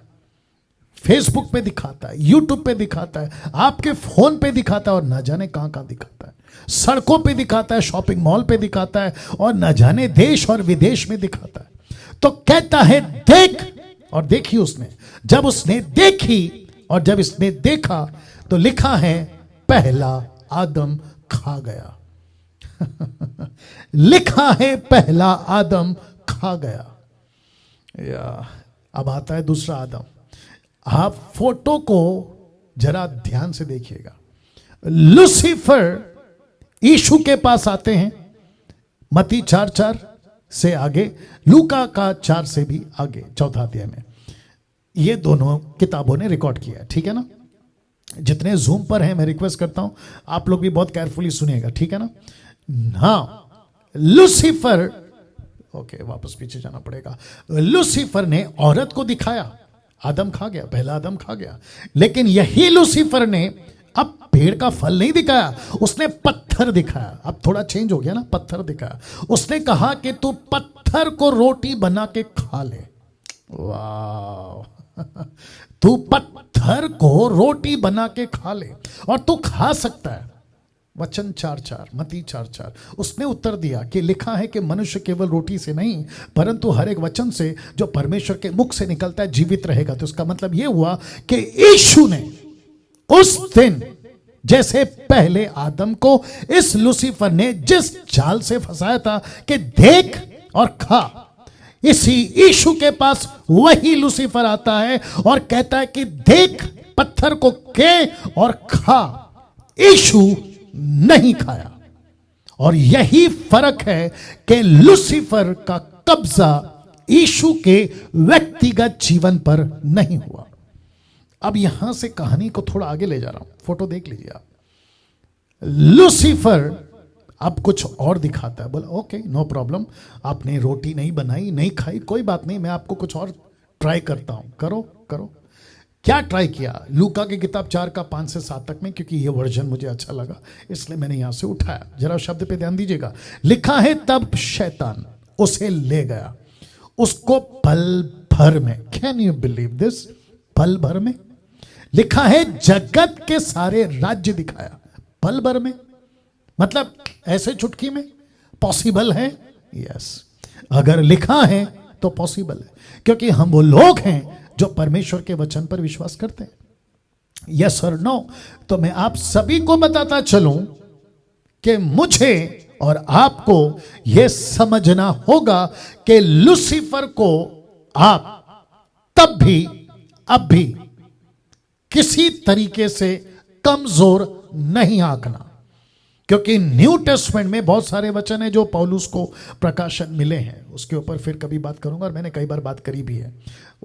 फेसबुक पे दिखाता है, यूट्यूब पे दिखाता है, आपके फोन पे दिखाता है, और ना जाने कहां कहां दिखाता है। सड़कों पे दिखाता है, शॉपिंग मॉल पे दिखाता है, और ना जाने देश और विदेश में दिखाता है। तो कहता है देख, और देखी उसने। जब उसने देखी और जब इसने देखा तो लिखा है पहला आदम खा गया। लिखा है पहला आदम खा गया। अब आता है दूसरा आदम। आप फोटो को जरा ध्यान से देखिएगा। लूसीफर यीशु के पास आते हैं, मत्ती 4:4 से आगे, लूका का 4 से भी आगे, 4 अध्याय में। ये दोनों किताबों ने रिकॉर्ड किया है, ठीक है ना। जितने जूम पर हैं मैं रिक्वेस्ट करता हूं आप लोग भी बहुत केयरफुली सुनिएगा, ठीक है ना। हाँ, लूसीफर, ओके वापस पीछे जाना पड़ेगा। लूसीफर ने औरत को दिखाया, आदम खा गया, पहला आदम खा गया। लेकिन यही लूसीफर ने अब पेड़ का फल नहीं दिखाया, उसने पत्थर दिखाया। अब थोड़ा चेंज हो गया ना, पत्थर दिखाया। उसने कहा कि तू पत्थर को रोटी बना के खा ले। वाह, तू पत्थर को रोटी बना के खा ले, और तू खा सकता है। वचन 4:4, मत्ती 4:4। उसने उत्तर दिया कि लिखा है कि मनुष्य केवल रोटी से नहीं परंतु हर एक वचन से जो परमेश्वर के मुख से निकलता है जीवित रहेगा। तो इसका मतलब यह हुआ कि यीशु ने उस दिन, जैसे पहले आदम को इस लूसीफर ने जिस जाल से फंसाया था कि देख और खा, इसी यीशु के पास वही लूसीफर आता है और कहता है कि देख, पत्थर को के और खा। यीशु नहीं खाया। और यही फर्क है कि लूसीफर का कब्जा यीशु के व्यक्तिगत जीवन पर नहीं हुआ। अब यहां से कहानी को थोड़ा आगे ले जा रहा हूं, फोटो देख लीजिए आप। लूसीफर अब कुछ और दिखाता है। बोला ओके, नो प्रॉब्लम, आपने रोटी नहीं बनाई, नहीं खाई, कोई बात नहीं, मैं आपको कुछ और ट्राई करता हूं, करो करो। क्या ट्राई किया? लूका की किताब 4 का 5 से 7 तक में, क्योंकि ये वर्जन मुझे अच्छा लगा इसलिए मैंने यहां से उठाया। जरा शब्द पे ध्यान दीजिएगा। लिखा है तब शैतान उसे ले गया, उसको पल भर में, कैन यू बिलीव दिस, पल भर में। लिखा है जगत के सारे राज्य दिखाया, पल भर में, मतलब ऐसे चुटकी में। पॉसिबल है? यस, अगर लिखा है तो पॉसिबल है, क्योंकि हम वो लोग हैं जो परमेश्वर के वचन पर विश्वास करते हैं। यस और नो? तो मैं आप सभी को बताता चलूं कि मुझे और आपको यह समझना होगा कि लूसीफर को आप तब भी अब भी किसी तरीके से कमजोर नहीं आंकना, क्योंकि न्यू टेस्टमेंट में बहुत सारे वचन हैं जो पौलुस को प्रकाशन मिले हैं। उसके ऊपर फिर कभी बात करूंगा, और मैंने कई बार बात करी भी है।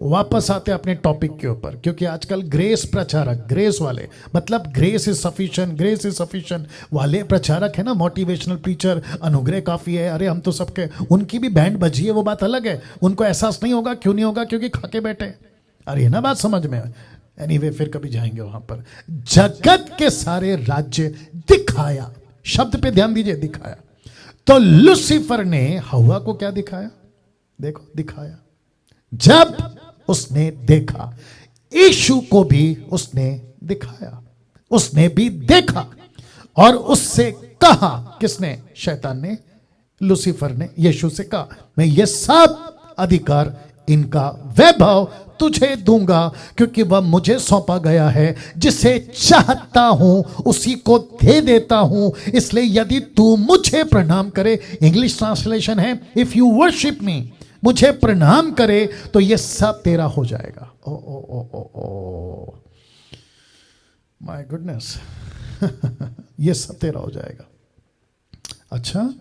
वापस आते अपने टॉपिक के ऊपर, क्योंकि आजकल ग्रेस प्रचारक, ग्रेस वाले, मतलब grace is sufficient, grace is sufficient वाले प्रचारक है ना, मोटिवेशनल प्रीचर, अनुग्रह काफी है, अरे हम तो सबके, उनकी भी बैंड बजी है, वो बात अलग है। उनको एहसास नहीं होगा, क्यों नहीं होगा? क्योंकि खाके बैठे। अरे ना बात समझ में? एनीवे, फिर कभी जाएंगे वहां पर। जगत के सारे राज्य दिखाया, शब्द पे ध्यान दीजिए, दिखाया। तो लूसीफर ने हव्वा को क्या दिखाया? देखो, दिखाया। जब उसने देखा, यीशु को भी उसने दिखाया, उसने भी देखा और उससे कहा, किसने? शैतान ने, लूसीफर ने यीशु से कहा, मैं ये सब अधिकार, इनका वैभव तुझे दूंगा, क्योंकि वह मुझे सौंपा गया है। जिसे चाहता हूं उसी को दे देता हूं। इसलिए यदि तू मुझे प्रणाम करे, इंग्लिश ट्रांसलेशन है, इफ यू वर्शिप मी, मुझे प्रणाम करे तो ये सब तेरा हो जाएगा। ओ oh oh oh oh my goodness, ये सब तेरा हो जाएगा। अच्छा,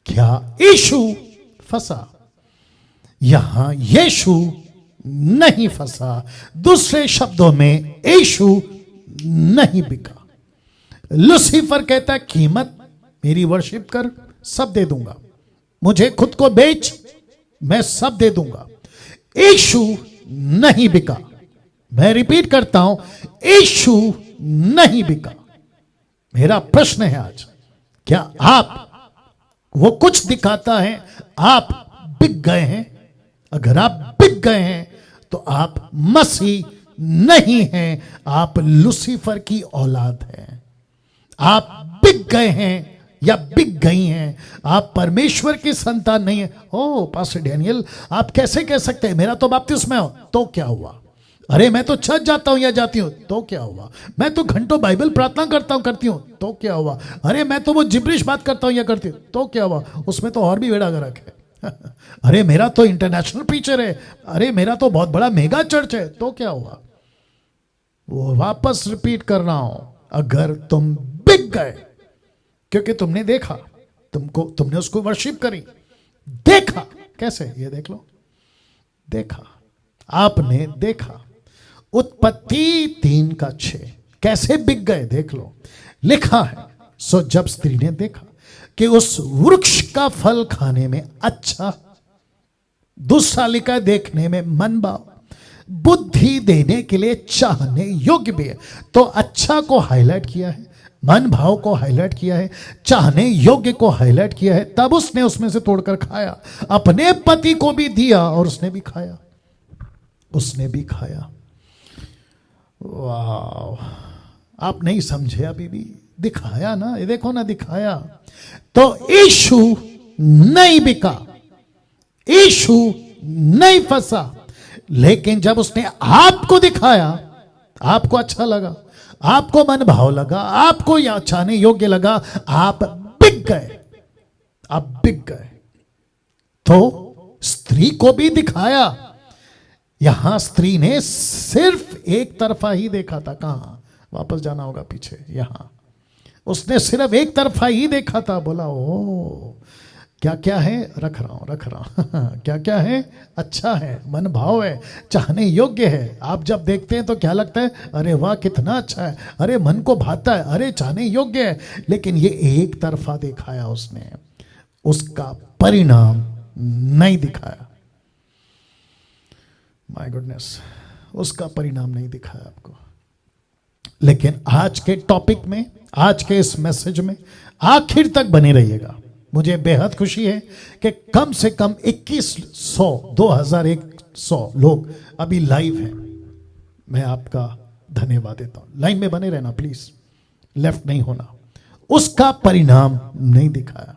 क्या यीशु फंसा? यहां यीशु नहीं फंसा। दूसरे शब्दों में, यीशु नहीं बिका। लूसीफर कहता है कीमत मेरी वर्शिप कर, सब दे दूंगा, मुझे खुद को बेच, मैं सब दे दूंगा। यीशु नहीं बिका। मैं रिपीट करता हूं, यीशु नहीं बिका। मेरा प्रश्न है आज, क्या आप, वो कुछ दिखाता है, आप बिक गए हैं? अगर आप बिक गए हैं तो आप मसीह नहीं हैं, आप लूसीफर की औलाद हैं। आप बिक गए हैं या बिक गई हैं, आप परमेश्वर की संतान नहीं है। ओ पास्टर डैनियल, आप कैसे कह सकते हैं? मेरा तो बपतिस्मा हो, तो क्या हुआ? अरे मैं तो चर्च जाता हूं या जाती हूं, तो क्या हुआ? मैं तो घंटों बाइबल प्रार्थना करता हूं, करती हूं, तो क्या हुआ? अरे मैं तो वो जिब्रिश बात करता हूं या करती हूं, तो क्या हुआ? उसमें तो और भी बेड़ा गर्क है। अरे मेरा तो इंटरनेशनल प्रीचर है, अरे मेरा तो बहुत बड़ा मेगा चर्च है, तो क्या हुआ? वो वापस रिपीट कर रहा हूं, अगर तुम बिक गए क्योंकि तुमने देखा, तुमने उसको वर्शिप करी, देखा, कैसे? ये देख लो, देखा, आपने देखा। उत्पत्ति 3:6 कैसे बिक गए देख लो। लिखा है, सो जब स्त्री ने देखा कि उस वृक्ष का फल खाने में अच्छा, दूसरा लिखा देखने में मन भाव, बुद्धि देने के लिए चाहने योग्य भी है। तो अच्छा को हाईलाइट किया है, मन भाव को हाईलाइट किया है, चाहने योग्य को हाईलाइट किया है। तब उसने उसमें से तोड़कर खाया, अपने पति को भी दिया और उसने भी खाया, उसने भी खाया। वाह, आप नहीं समझे अभी भी? दिखाया ना, ये देखो ना, दिखाया। तो यीशु नहीं बिका, यीशु नहीं फंसा, लेकिन जब उसने आपको दिखाया, आपको अच्छा लगा, आपको मन भाव लगा, आपको या चाहने योग्य लगा, आप बिक गए, आप बिक गए। तो स्त्री को भी दिखाया। यहां स्त्री ने सिर्फ एक तरफा ही देखा था। कहां? वापस जाना होगा पीछे। यहां उसने सिर्फ एक तरफा ही देखा था। बोला ओ क्या क्या है, रख रहा हूं क्या क्या है, अच्छा है, मन भाव है, चाहने योग्य है। आप जब देखते हैं तो क्या लगता है? अरे वाह कितना अच्छा है, अरे मन को भाता है, अरे चाहने योग्य है। लेकिन ये एक तरफा दिखाया उसने, उसका परिणाम नहीं दिखाया। माय गुडनेस, उसका परिणाम नहीं दिखाया आपको। लेकिन आज के टॉपिक में, आज के इस मैसेज में आखिर तक बने रहिएगा। मुझे बेहद खुशी है कि कम से कम 2100 लोग अभी लाइव हैं। मैं आपका धन्यवाद देता हूं। लाइन में बने रहना प्लीज, लेफ्ट नहीं होना। उसका परिणाम नहीं दिखाया।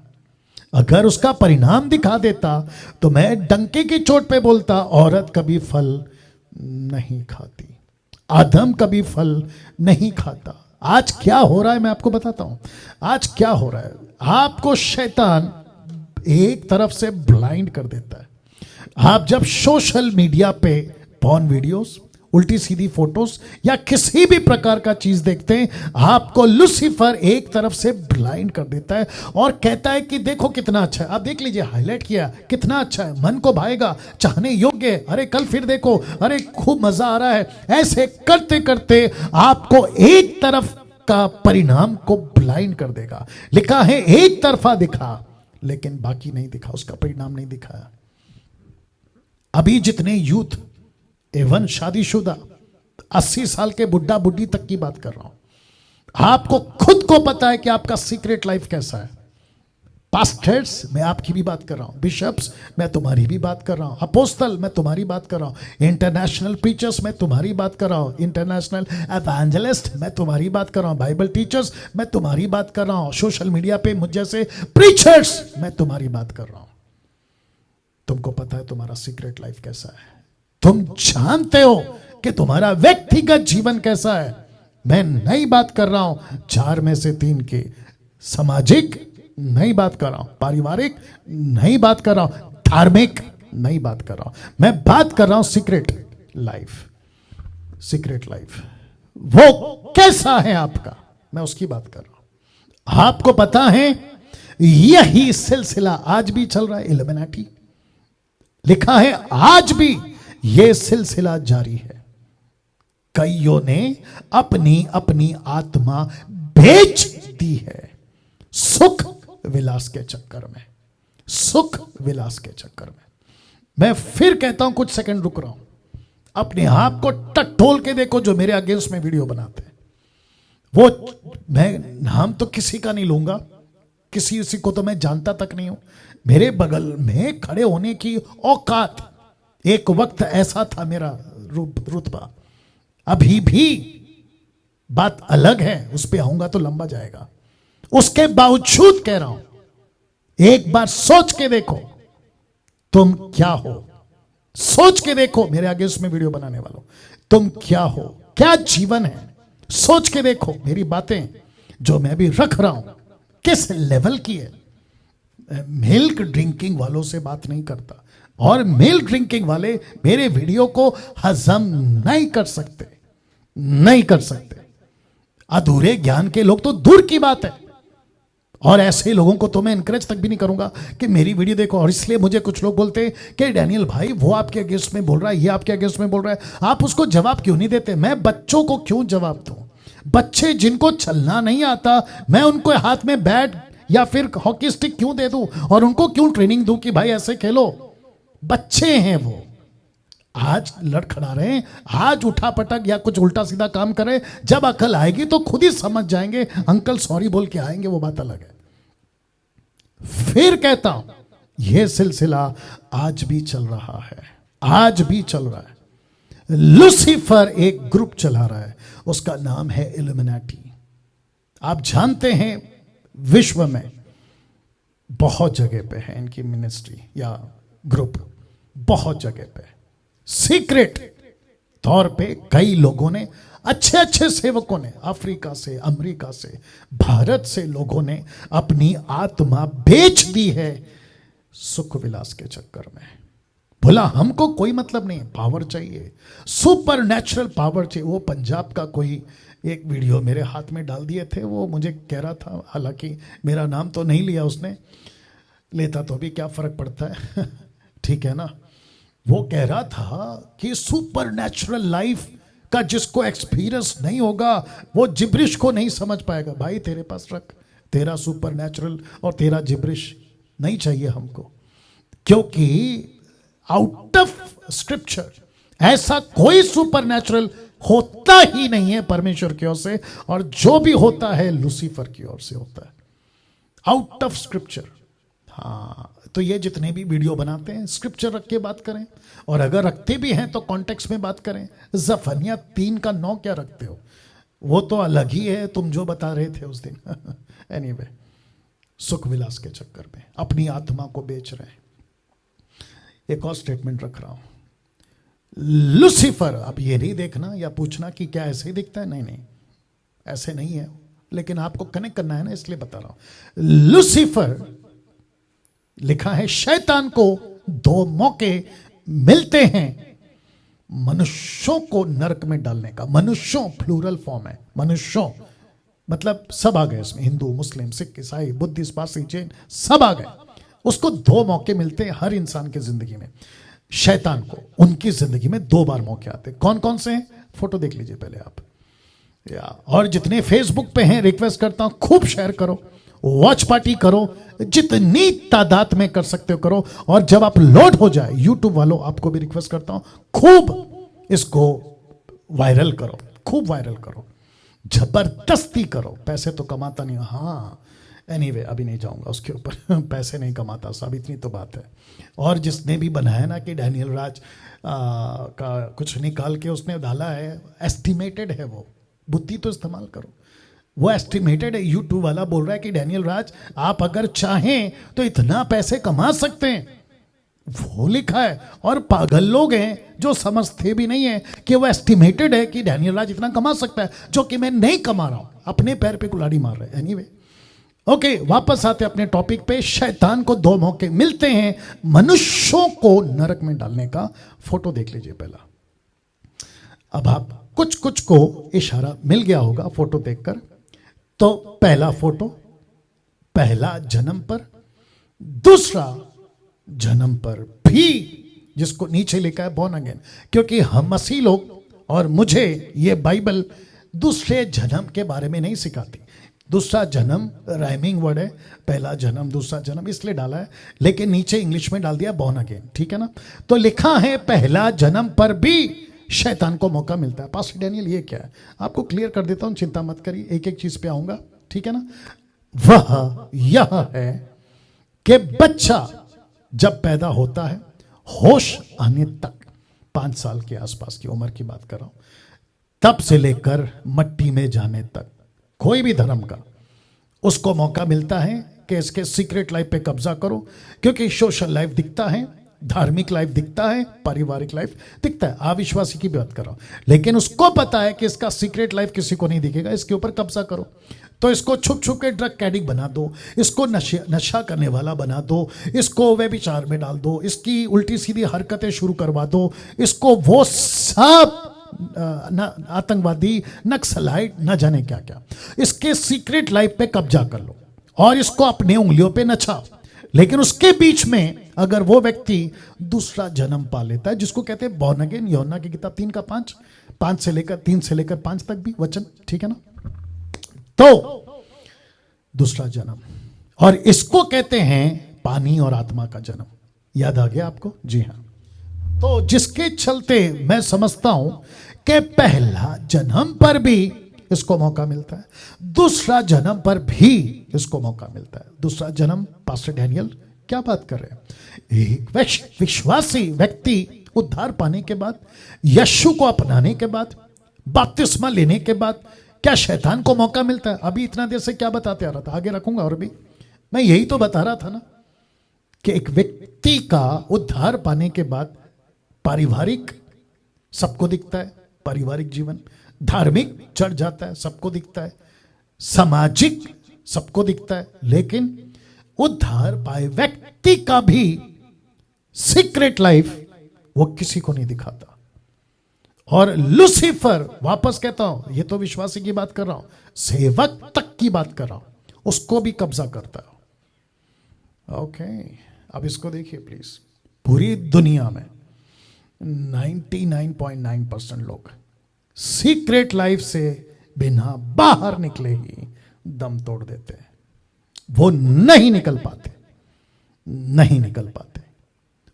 अगर उसका परिणाम दिखा देता तो मैं डंके की चोट पे बोलता, औरत कभी फल नहीं खाती, आदम कभी फल नहीं खाता। आज क्या हो रहा है मैं आपको बताता हूं। आज क्या हो रहा है, आपको शैतान एक तरफ से ब्लाइंड कर देता है। आप जब सोशल मीडिया पे पॉर्न वीडियोस, उल्टी सीधी फोटोज या किसी भी प्रकार का चीज देखते हैं, आपको लूसीफर एक तरफ से ब्लाइंड कर देता है और कहता है कि देखो कितना अच्छा है। आप देख लीजिए, हाईलाइट किया, कितना अच्छा है, मन को भाएगा, चाहने योग्य है, अरे कल फिर देखो, अरे खूब मजा आ रहा है। ऐसे करते करते आपको एक तरफ का परिणाम को ब्लाइंड कर देगा। लिखा है एक तरफा दिखा, लेकिन बाकी नहीं दिखा, उसका परिणाम नहीं दिखाया। अभी जितने यूथ एवं शादीशुदा 80 साल के बुढ़ा बुढ़ी तक की बात कर रहा हूं, आपको खुद को पता है कि आपका सीक्रेट लाइफ कैसा है। पास्टर्स, मैं आपकी भी बात कर रहा हूं। बिशप्स, मैं तुम्हारी भी बात कर रहा हूं। अपोस्तल, मैं तुम्हारी बात कर रहा हूं। इंटरनेशनल प्रीचर्स, मैं तुम्हारी बात कर रहा हूं। इंटरनेशनल एवेंजलिस्ट, मैं तुम्हारी बात कर रहा हूं। बाइबल टीचर्स, मैं तुम्हारी बात कर रहा हूं। सोशल मीडिया पे मुझ जैसे प्रीचर्स, मैं तुम्हारी बात कर रहा हूं। तुमको पता है तुम्हारा सीक्रेट लाइफ कैसा है। तुम जानते हो कि तुम्हारा व्यक्तिगत जीवन कैसा है। मैं नई बात कर रहा हूं 4 में से 3 की, सामाजिक नई बात कर रहा हूं, पारिवारिक नई बात कर रहा हूं, धार्मिक नई बात कर रहा हूं। मैं बात कर रहा हूं सीक्रेट लाइफ। सीक्रेट लाइफ वो कैसा है आपका, मैं उसकी बात कर रहा हूं। आपको पता है यही सिलसिला आज भी चल रहा है। इल्यूमिनाटी लिखा है, आज भी यह सिलसिला जारी है। कईयों ने अपनी अपनी आत्मा बेच दी है सुख विलास के चक्कर में, सुख विलास के चक्कर में। मैं फिर कहता हूं, कुछ सेकंड रुक रहा हूं, अपने आप को टटोल के देखो जो मेरे अगेंस्ट में वीडियो बनाते हैं। वो मैं नाम तो किसी का नहीं लूंगा, किसी को तो मैं जानता तक नहीं हूं। मेरे बगल में खड़े होने की औकात, एक वक्त ऐसा था मेरा रुतबा, अभी भी बात अलग है, उस पे आऊंगा तो लंबा जाएगा। उसके बावजूद कह रहा हूं, एक बार सोच के देखो तुम क्या हो। सोच के देखो मेरे आगे उसमें वीडियो बनाने वालों, तुम क्या हो, क्या जीवन है। सोच के देखो मेरी बातें जो मैं भी रख रहा हूं किस लेवल की है। मिल्क ड्रिंकिंग वालों से बात नहीं करता, और मिल्क ड्रिंकिंग वाले मेरे वीडियो को हजम नहीं कर सकते, नहीं कर सकते। अधूरे ज्ञान के लोग तो दूर की बात है, और ऐसे लोगों को तो मैं इनकरेज तक भी नहीं करूंगा कि मेरी वीडियो देखो। और इसलिए मुझे कुछ लोग बोलते हैं कि डैनियल भाई वो आपके अगेंस्ट में बोल रहा है, ये आपके अगेंस्ट में बोल रहा है, आप उसको जवाब क्यों नहीं देते। मैं बच्चों को क्यों जवाब दूं। बच्चे जिनको चलना नहीं आता, मैं उनको हाथ में बैट या फिर हॉकी स्टिक क्यों दे दूं, और उनको क्यों ट्रेनिंग दूं कि भाई ऐसे खेलो। बच्चे हैं वो, आज लड़खड़ा रहे हैं, आज उठा पटक या कुछ उल्टा सीधा काम करे। जब अकल आएगी तो खुद ही समझ जाएंगे, अंकल सॉरी बोल के आएंगे, वो बात अलग है। फिर कहता हूं यह सिलसिला आज भी चल रहा है, आज भी चल रहा है। लूसीफर एक ग्रुप चला रहा है, उसका नाम है इल्यूमिनाटी। आप जानते हैं विश्व में बहुत जगह पे है इनकी मिनिस्ट्री या ग्रुप, बहुत जगह पे सीक्रेट तौर पे कई लोगों ने, अच्छे अच्छे सेवकों ने, अफ्रीका से, अमेरिका से, भारत से लोगों ने अपनी आत्मा बेच दी है सुख विलास के चक्कर में। बोला हमको कोई मतलब नहीं, पावर चाहिए, सुपर नेचुरल पावर चाहिए। वो पंजाब का कोई एक वीडियो मेरे हाथ में डाल दिए थे, वो मुझे कह रहा था, हालांकि मेरा नाम तो नहीं लिया उसने, लेता तो भी क्या फर्क पड़ता है ठीक है ना। वो कह रहा था कि सुपर नेचुरल लाइफ का जिसको एक्सपीरियंस नहीं होगा वो जिब्रिश को नहीं समझ पाएगा। भाई तेरे पास रख, तेरा सुपर नेचुरल और तेरा जिब्रिश नहीं चाहिए हमको, क्योंकि आउट ऑफ स्क्रिप्चर ऐसा कोई सुपरनैचुरल होता ही नहीं है परमेश्वर की ओर से, और जो भी होता है लूसीफर की ओर से होता है, आउट ऑफ स्क्रिप्चर। हाँ, तो ये जितने भी वीडियो बनाते हैं स्क्रिप्चर रख के बात करें, और अगर रखते भी हैं तो कॉन्टेक्स्ट में बात करें। जफनिया 3:9 क्या रखते हो, वो तो अलग ही है, तुम जो बता रहे थे उस दिन। एनीवे, सुख विलास के चक्कर में अपनी आत्मा को बेच रहे हैं। एक और स्टेटमेंट रख रहा हूं, लूसीफर, अब ये नहीं देखना या पूछना कि क्या ऐसे ही दिखता है, नहीं नहीं ऐसे नहीं है, लेकिन आपको कनेक्ट करना है ना, इसलिए बता रहा हूं। लूसीफर लिखा है शैतान को 2 मौके मिलते हैं मनुष्यों को नरक में डालने का। मनुष्यों प्लूरल फॉर्म है, मनुष्यों मतलब सब आ गए इसमें, हिंदू मुस्लिम सिख ईसाई बुद्धिस्ट पारसी जैन सब आ गए। उसको 2 मौके मिलते हैं हर इंसान की जिंदगी में। शैतान को उनकी जिंदगी में 2 बार मौके आते हैं। कौन कौन से हैं, फोटो देख लीजिए पहले आप, और जितने फेसबुक पे हैं रिक्वेस्ट करता हूं खूब शेयर करो, वॉच पार्टी करो, जितनी तादाद में कर सकते हो करो, और जब आप लोड हो जाए, यूट्यूब वालों आपको भी रिक्वेस्ट करता हूं खूब इसको वायरल करो, खूब वायरल करो, जबरदस्ती करो। पैसे तो कमाता नहीं, हाँ एनीवे अभी नहीं जाऊंगा उसके ऊपर। पैसे नहीं कमाता सब, इतनी तो बात है। और जिसने भी बनाया ना कि डैनियल राज का कुछ निकाल के उसने डाला है, एस्टिमेटेड है, वो बुद्धि तो इस्तेमाल करो, वो एस्टिमेटेड है। यूट्यूब वाला बोल रहा है कि डैनियल राज आप अगर चाहें तो इतना पैसे कमा सकते हैं, वो लिखा है। और पागल लोग हैं जो समझते भी नहीं है कि वो एस्टिमेटेड है कि डैनियल राज इतना कमा सकता है, जो कि मैं नहीं कमा रहा हूं, अपने पैर पे कुल्हाड़ी मार रहे हैं। एनीवे ओके, वापस आते अपने टॉपिक पे। शैतान को 2 मौके मिलते हैं मनुष्यों को नरक में डालने का। फोटो देख लीजिए पहला। अब आप कुछ कुछ को इशारा मिल गया होगा फोटो देखकर। तो पहला फोटो पहला जन्म पर, दूसरा जन्म पर भी, जिसको नीचे लिखा है बॉर्न अगेन, क्योंकि हम मसीह लोग और मुझे ये बाइबल दूसरे जन्म के बारे में नहीं सिखाती। दूसरा जन्म राइमिंग वर्ड है, पहला जन्म दूसरा जन्म इसलिए डाला है, लेकिन नीचे इंग्लिश में डाल दिया बॉर्न अगेन, ठीक है ना। तो लिखा है पहला जन्म पर भी शैतान को मौका मिलता है। पास्टर डैनियल ये क्या है, आपको क्लियर कर देता हूं, चिंता मत करिए, एक एक चीज पे आऊंगा, ठीक है ना। वह यह है कि बच्चा जब पैदा होता है, होश आने तक, 5 साल के आसपास की उम्र की बात कर रहा हूं, तब से लेकर मट्टी में जाने तक, कोई भी धर्म का, उसको मौका मिलता है कि इसके सीक्रेट लाइफ पे कब्जा करो, क्योंकि सोशल लाइफ दिखता है, धार्मिक लाइफ दिखता है, पारिवारिक लाइफ दिखता है, अविश्वासी की बात कर रहा हूं, लेकिन उसको पता है कि इसका सीक्रेट लाइफ किसी को नहीं दिखेगा, इसके ऊपर कब्जा करो। तो इसको छुप छुप के ड्रग एडिक्ट बना दो, इसको नशा करने वाला बना दो, इसको व्यभिचार में डाल दो, इसकी उल्टी सीधी हरकतें शुरू करवा दो, इसको वो सब आतंकवादी नक्सलाइट न जाने क्या क्या, इसके सीक्रेट लाइफ पे कब्जा कर लो और इसको अपने उंगलियों पे नचाओ। लेकिन उसके बीच में अगर वो व्यक्ति दूसरा जन्म पा लेता है, जिसको कहते हैं बॉर्न अगेन, यूहन्ना की किताब 3:5, 3 से लेकर 5 तक भी वचन, ठीक है ना। तो दूसरा जन्म, और इसको कहते हैं पानी और आत्मा का जन्म। याद आ गया आपको? जी हां। तो जिसके चलते मैं समझता हूं कि पहला जन्म पर भी इसको मौका मिलता है, दूसरा जन्म पर भी इसको मौका मिलता है। दूसरा जन्म, पास्टर डैनियल क्या बात कर रहे हैं? एक विश्वासी व्यक्ति उद्धार पाने के बाद, यीशु को अपनाने के बाद, बपतिस्मा लेने के बाद क्या शैतान को मौका मिलता है? अभी इतना देर से क्या बताते आ रहा था, आगे रखूंगा। और भी मैं यही तो बता रहा था ना कि एक व्यक्ति का उद्धार पाने के बाद पारिवारिक सबको दिखता है, पारिवारिक जीवन, धार्मिक चढ़ जाता है, सबको दिखता है, सामाजिक सबको दिखता है, लेकिन उद्धार पाए व्यक्ति का भी सीक्रेट लाइफ वो किसी को नहीं दिखाता। और लूसीफर, वापस कहता हूं, ये तो विश्वासी की बात कर रहा हूं, सेवक तक की बात कर रहा हूं, उसको भी कब्जा करता है। ओके, अब इसको देखिए प्लीज। पूरी दुनिया में 99.9% लोग सीक्रेट लाइफ से बिना बाहर निकले ही दम तोड़ देते हैं। वो नहीं निकल पाते, नहीं निकल पाते।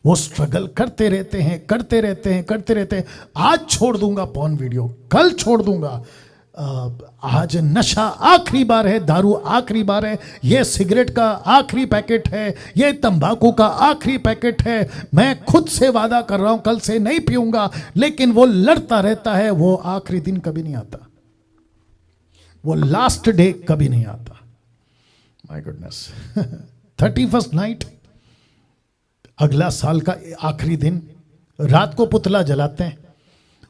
वो स्ट्रगल करते रहते हैं, करते रहते हैं, करते रहते हैं। आज छोड़ दूंगा पॉर्न वीडियो, कल छोड़ दूंगा, आज नशा आखिरी बार है, दारू आखिरी बार है, ये सिगरेट का आखिरी पैकेट है, ये तंबाकू का आखिरी पैकेट है, मैं खुद से वादा कर रहा हूं कल से नहीं पीऊंगा। लेकिन वो लड़ता रहता है, वो आखिरी दिन कभी नहीं आता, वो लास्ट डे कभी नहीं आता। माय गुडनेस 31st नाइट, अगला साल का आखिरी दिन, रात को पुतला जलाते हैं,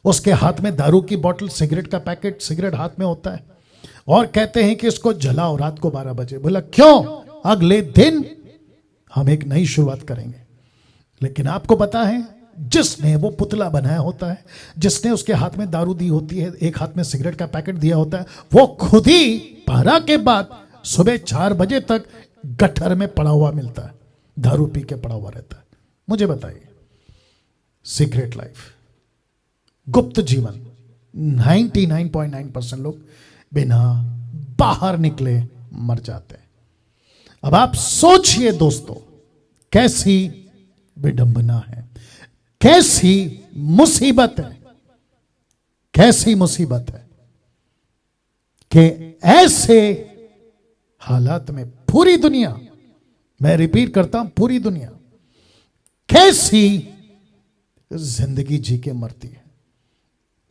उसके हाथ में दारू की बोतल, सिगरेट का पैकेट, सिगरेट हाथ में होता है, और कहते हैं कि इसको जलाओ रात को 12 बजे। बोला क्यों? अगले दिन हम एक नई शुरुआत करेंगे। लेकिन आपको पता है, जिसने वो पुतला बनाया होता है, जिसने उसके हाथ में दारू दी होती है, एक हाथ में सिगरेट का पैकेट दिया होता है, वो खुद ही 12 के बाद सुबह 4 बजे तक गटर में पड़ा हुआ मिलता है, दारू पी के पड़ा हुआ रहता है। मुझे बताइए, सीक्रेट लाइफ, गुप्त जीवन, 99.9% लोग बिना बाहर निकले मर जाते हैं। अब आप सोचिए दोस्तों, कैसी विडंबना है, कैसी मुसीबत है, कैसी मुसीबत है कि ऐसे हालात में पूरी दुनिया, मैं रिपीट करता हूं, पूरी दुनिया कैसी जिंदगी जी के मरती है।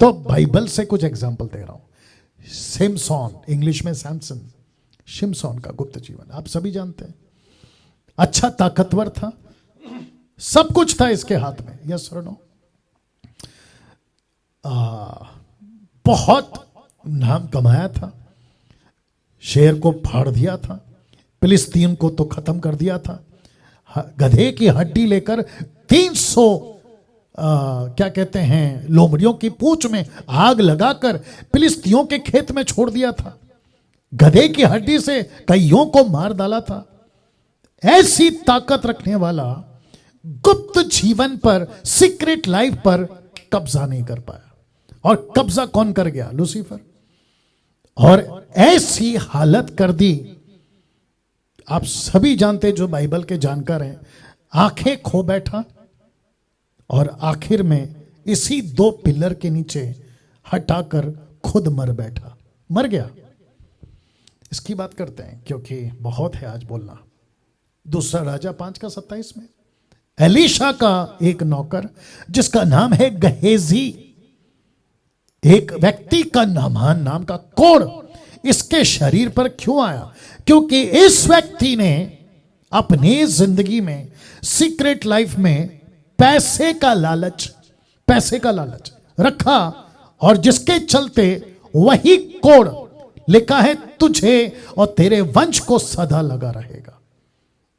तो बाइबल से कुछ एग्जाम्पल दे रहा हूं। सिमसॉन, इंग्लिश में सैमसन, शिमसॉन का गुप्त जीवन आप सभी जानते हैं। अच्छा ताकतवर था, सब कुछ था इसके हाथ में, यस और नो। बहुत नाम कमाया था, शेर को फाड़ दिया था, फिलिस्तीन को तो खत्म कर दिया था, गधे की हड्डी लेकर 300 क्या कहते हैं, लोमड़ियों की पूंछ में आग लगाकर फिलिस्तीयों के खेत में छोड़ दिया था, गधे की हड्डी से कईयों को मार डाला था। ऐसी ताकत रखने वाला गुप्त जीवन पर, सीक्रेट लाइफ पर कब्जा नहीं कर पाया। और कब्जा कौन कर गया? लूसीफर। और ऐसी हालत कर दी, आप सभी जानते जो बाइबल के जानकार हैं, आंखें खो बैठा और आखिर में इसी 2 पिलर के नीचे हटाकर खुद मर बैठा, मर गया। इसकी बात करते हैं क्योंकि बहुत है आज बोलना। दूसरा राजा 5:27 में एलीशा का एक नौकर जिसका नाम है गहेजी, एक व्यक्ति का नामान नाम का कोढ़ इसके शरीर पर क्यों आया? क्योंकि इस व्यक्ति ने अपनी जिंदगी में, सीक्रेट लाइफ में पैसे का लालच रखा, और जिसके चलते वही कोढ़ लिखा है तुझे और तेरे वंश को सदा लगा रहेगा।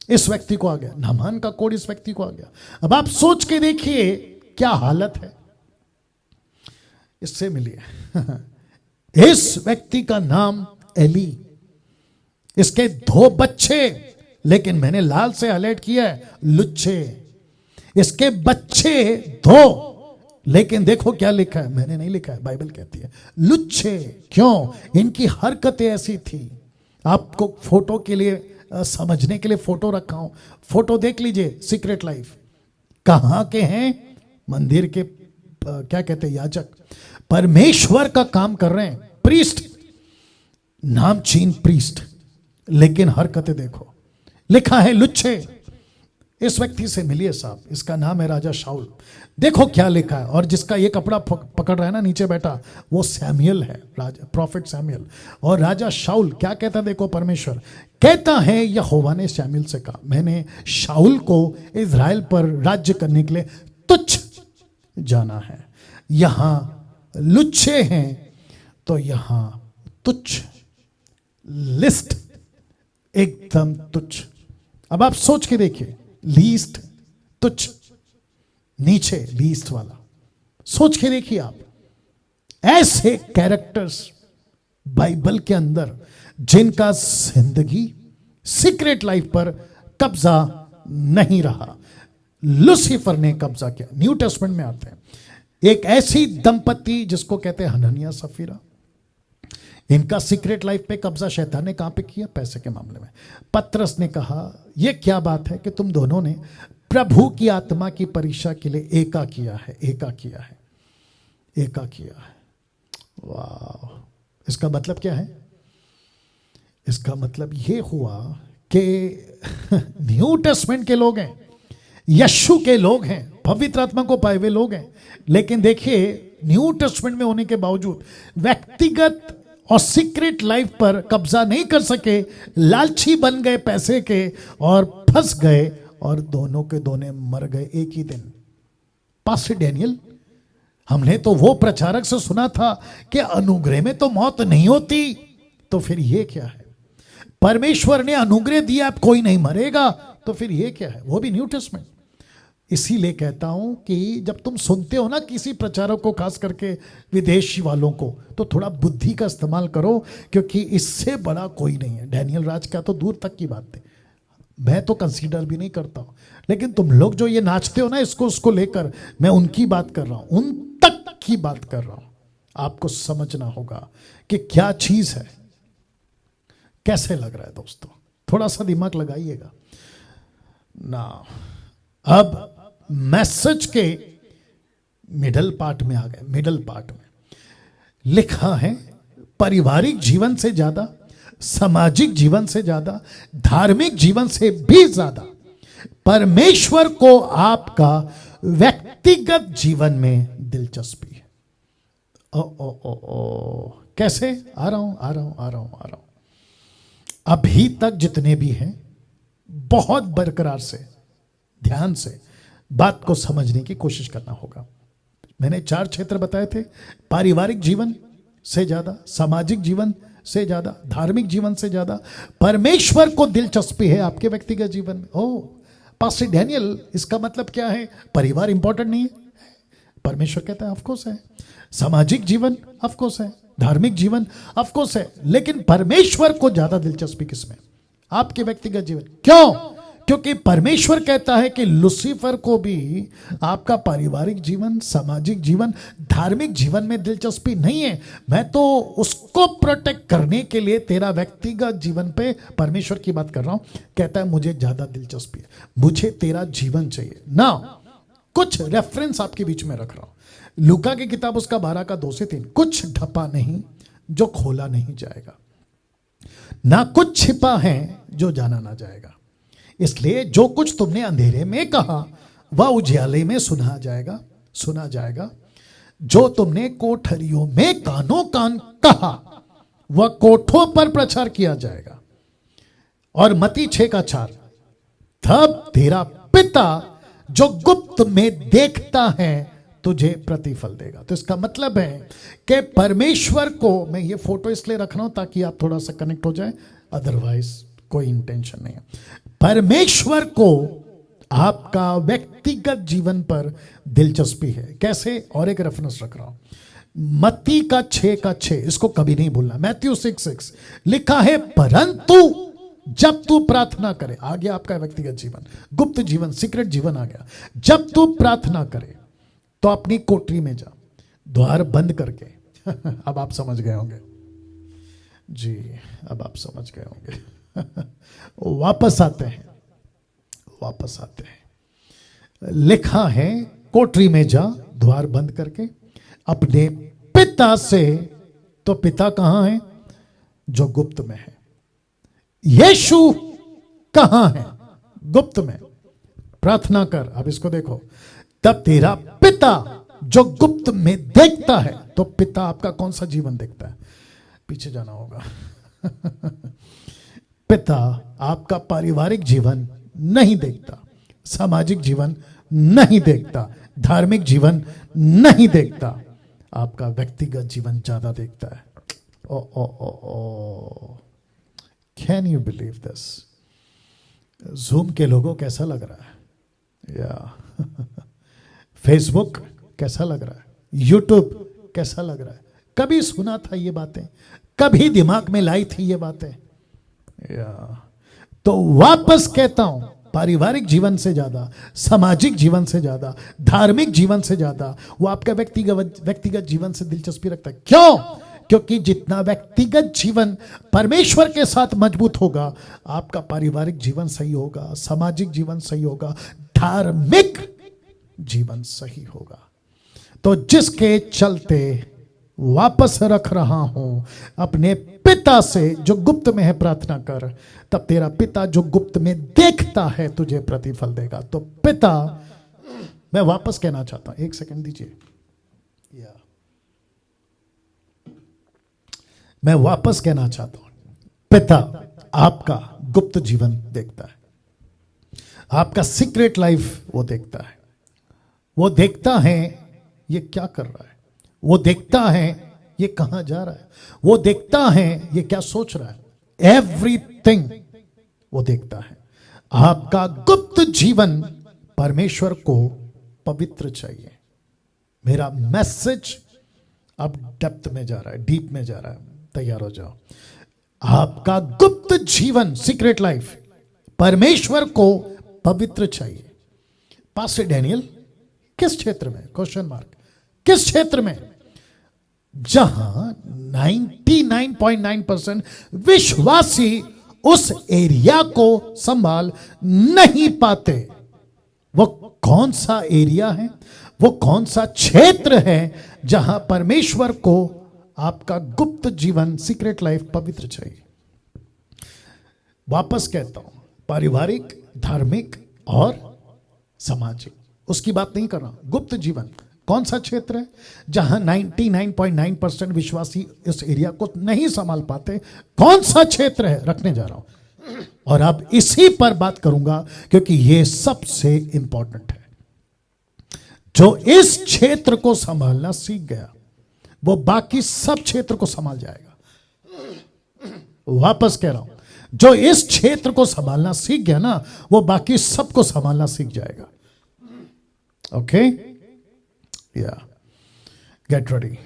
इस व्यक्ति को आ गया, नामान का कोढ़ इस व्यक्ति को आ गया। अब आप सोच के देखिए क्या हालत है। इससे मिलिए। इस व्यक्ति का नाम एली, इसके 2 बच्चे, लेकिन मैंने लाल से हाईलाइट किया है, लुच्चे। इसके बच्चे 2, लेकिन देखो क्या लिखा है, मैंने नहीं लिखा है, बाइबल कहती है लुच्चे। क्यों? इनकी हरकतें ऐसी थी। आपको फोटो के लिए, समझने के लिए फोटो रखा हूं, फोटो देख लीजिए। सीक्रेट लाइफ कहां के हैं? मंदिर के क्या कहते हैं, याजक, परमेश्वर का काम कर रहे हैं, प्रीस्ट, नामचीन प्रीस्ट, लेकिन हरकतें देखो, लिखा है लुच्चे। इस व्यक्ति से मिलिए साहब, इसका नाम है राजा शाऊल। देखो क्या लिखा है, और जिसका ये कपड़ा पकड़ रहा है ना नीचे बैठा, वो सैमुएल है, राजा प्रॉफिट सैमुएल। और राजा शाऊल क्या कहता, देखो परमेश्वर कहता है, यहोवा ने सैमुएल से कहा, मैंने शाऊल को इज़राइल पर राज्य करने के लिए तुच्छ जाना है। यहां लुच्चे हैं तो यहां तुच्छ, लिस्ट एकदम तुच्छ। अब आप सोच के देखिए, लीस्ट तुच्छ, नीचे लीस्ट वाला, सोच के देखिए आप। ऐसे कैरेक्टर्स बाइबल के अंदर जिनका जिंदगी सीक्रेट लाइफ पर कब्जा नहीं रहा, लूसीफर ने कब्जा किया। न्यू टेस्टमेंट में आते हैं एक ऐसी दंपति जिसको कहते हैं हनन्याह सफीरा, इनका सीक्रेट लाइफ पे कब्जा शैतान ने कहां पे किया? पैसे के मामले में। पतरस ने कहा, यह क्या बात है कि तुम दोनों ने प्रभु की आत्मा की परीक्षा के लिए एका किया है, एका किया है, एका किया है। वाह! इसका मतलब क्या है? इसका मतलब ये हुआ कि न्यू टेस्टमेंट के लोग हैं, यीशु के लोग हैं, पवित्र आत्मा को पाए हुए लोग हैं, लेकिन देखिए न्यू टेस्टमेंट में होने के बावजूद व्यक्तिगत और सीक्रेट लाइफ पर कब्जा नहीं कर सके, लालची बन गए पैसे के और फंस गए, और दोनों के दोनों मर गए एक ही दिन। पास्टर डैनियल, हमने तो वो प्रचारक से सुना था कि अनुग्रह में तो मौत नहीं होती, तो फिर ये क्या है? परमेश्वर ने अनुग्रह दिया, अब कोई नहीं मरेगा, तो फिर ये क्या है? वो भी न्यू टेस्टमेंट। इसीलिए कहता हूं कि जब तुम सुनते हो ना किसी प्रचारक को, खास करके विदेशी वालों को, तो थोड़ा बुद्धि का इस्तेमाल करो, क्योंकि इससे बड़ा कोई नहीं है। डैनियल राज का तो दूर तक की बात है, मैं तो कंसीडर भी नहीं करता हूं, लेकिन तुम लोग जो ये नाचते हो ना इसको उसको लेकर, मैं उनकी बात कर रहा हूं, उन तक की बात कर रहा हूं। आपको समझना होगा कि क्या चीज है, कैसे लग रहा है दोस्तों, थोड़ा सा दिमाग लगाइएगा ना। अब मैसेज के मिडल पार्ट में आ गए। मिडल पार्ट में लिखा है पारिवारिक जीवन से ज्यादा, सामाजिक जीवन से ज्यादा, धार्मिक जीवन से भी ज्यादा परमेश्वर को आपका व्यक्तिगत जीवन में दिलचस्पी है। ओ ओ ओ ओ कैसे? आ रहा हूं। अभी तक जितने भी हैं, बहुत बरकरार से, ध्यान से बात को समझने की कोशिश करना होगा। मैंने 4 क्षेत्र बताए थे, पारिवारिक जीवन से ज्यादा, सामाजिक जीवन से ज्यादा, धार्मिक जीवन से ज्यादा परमेश्वर को दिलचस्पी है आपके व्यक्तिगत जीवन में। ओह पास्टर डैनियल, इसका मतलब क्या है? परिवार इंपॉर्टेंट नहीं है? परमेश्वर कहता है ऑफ कोर्स है। सामाजिक जीवन ऑफ कोर्स है, धार्मिक जीवन ऑफ कोर्स है, लेकिन परमेश्वर को ज्यादा दिलचस्पी किसमें? आपके व्यक्तिगत जीवन। क्यों? क्योंकि परमेश्वर कहता है कि लूसीफर को भी आपका पारिवारिक जीवन, सामाजिक जीवन, धार्मिक जीवन में दिलचस्पी नहीं है। मैं तो उसको प्रोटेक्ट करने के लिए तेरा व्यक्तिगत जीवन पे परमेश्वर की बात कर रहा हूं। कहता है मुझे ज्यादा दिलचस्पी है, मुझे तेरा जीवन चाहिए ना। कुछ रेफरेंस आपके बीच में रख रहा हूं। लूका की किताब उसका 12 का 2 से 3, कुछ ढपा नहीं जो खोला नहीं जाएगा, ना कुछ छिपा है जो जाना ना जाएगा। इसलिए जो कुछ तुमने अंधेरे में कहा वह उजियाले में सुना जाएगा। जो तुमने कोठरियों में कानों कान कहा वह कोठों पर प्रचार किया जाएगा। और मत्ती 6:4, तब तेरा पिता जो गुप्त में देखता है तुझे प्रतिफल देगा। तो इसका मतलब है कि परमेश्वर को, मैं ये फोटो इसलिए रख रहा हूं ताकि आप थोड़ा सा कनेक्ट हो जाए, अदरवाइज कोई इंटेंशन नहीं है। परमेश्वर को आपका व्यक्तिगत जीवन पर दिलचस्पी है। कैसे? और एक रेफरेंस रख रहा हूं, मत्ती का 6:6, इसको कभी नहीं भूलना। मैथ्यू 6:6 लिखा है, परंतु जब तू प्रार्थना करे, आ गया आपका व्यक्तिगत जीवन, गुप्त जीवन, सीक्रेट जीवन आ गया। जब तू प्रार्थना करे तो अपनी कोठरी में जा, द्वार बंद करके अब आप समझ गए होंगे जी, अब आप समझ गए होंगे। वापस आते हैं। लिखा है कोठरी में जा, द्वार बंद करके अपने पिता से, तो पिता कहां है? जो गुप्त में है। यीशु कहां है? गुप्त में। प्रार्थना कर। अब इसको देखो, तब तेरा पिता जो गुप्त में देखता है। तो पिता आपका कौन सा जीवन देखता है? पीछे जाना होगा। पिता आपका पारिवारिक जीवन नहीं देखता, सामाजिक जीवन नहीं देखता, धार्मिक जीवन नहीं देखता, आपका व्यक्तिगत जीवन ज्यादा देखता है। Oh oh oh oh can you believe this? Zoom के लोगों कैसा लग रहा है? या फेसबुक कैसा लग रहा है? यूट्यूब कैसा लग रहा है? कभी सुना था ये बातें? कभी दिमाग में लाई थी ये बातें? तो वापस कहता हूं, पारिवारिक जीवन से ज्यादा, सामाजिक जीवन से ज्यादा, धार्मिक जीवन से ज्यादा वो आपका व्यक्तिगत जीवन से दिलचस्पी रखता है। क्यों? क्योंकि जितना व्यक्तिगत जीवन परमेश्वर के साथ मजबूत होगा, आपका पारिवारिक जीवन सही होगा, सामाजिक जीवन सही होगा, धार्मिक जीवन सही होगा। तो जिसके चलते वापस रख रहा हूं अपने पिता से जो गुप्त में है प्रार्थना कर, तब तेरा पिता जो गुप्त में देखता है तुझे प्रतिफल देगा। तो पिता, मैं वापस कहना चाहता हूं, एक सेकंड दीजिए, मैं वापस कहना चाहता हूं, पिता आपका गुप्त जीवन देखता है, आपका सीक्रेट लाइफ वो देखता है। वो देखता है ये क्या कर रहा है, वो देखता है ये कहां जा रहा है, वो देखता है ये क्या सोच रहा है, एवरीथिंग वो देखता है। आपका गुप्त जीवन परमेश्वर को पवित्र चाहिए। मेरा मैसेज अब डेप्थ में जा रहा है, डीप में जा रहा है, तैयार हो जाओ। आपका गुप्त जीवन, सीक्रेट लाइफ, परमेश्वर को पवित्र चाहिए। पास्टर डैनियल, किस क्षेत्र में? Question mark. किस क्षेत्र में? जहां 99.9% विश्वासी उस एरिया को संभाल नहीं पाते। वो कौन सा एरिया है, वो कौन सा क्षेत्र है जहां परमेश्वर को आपका गुप्त जीवन, सीक्रेट लाइफ पवित्र चाहिए? वापस कहता हूं, पारिवारिक, धार्मिक और सामाजिक, उसकी बात नहीं कर रहा। गुप्त जीवन कौन सा क्षेत्र है जहां 99.9% विश्वासी इस एरिया को नहीं संभाल पाते? कौन सा क्षेत्र है, रखने जा रहा हूं। और अब इसी पर बात करूंगा क्योंकि यह सबसे इंपॉर्टेंट है। जो इस क्षेत्र को संभालना सीख गया वो बाकी सब क्षेत्र को संभाल जाएगा। वापस कह रहा हूं, जो इस क्षेत्र को संभालना सीख गया ना, वो बाकी सबको संभालना सीख जाएगा। ओके, या गेट रेडी,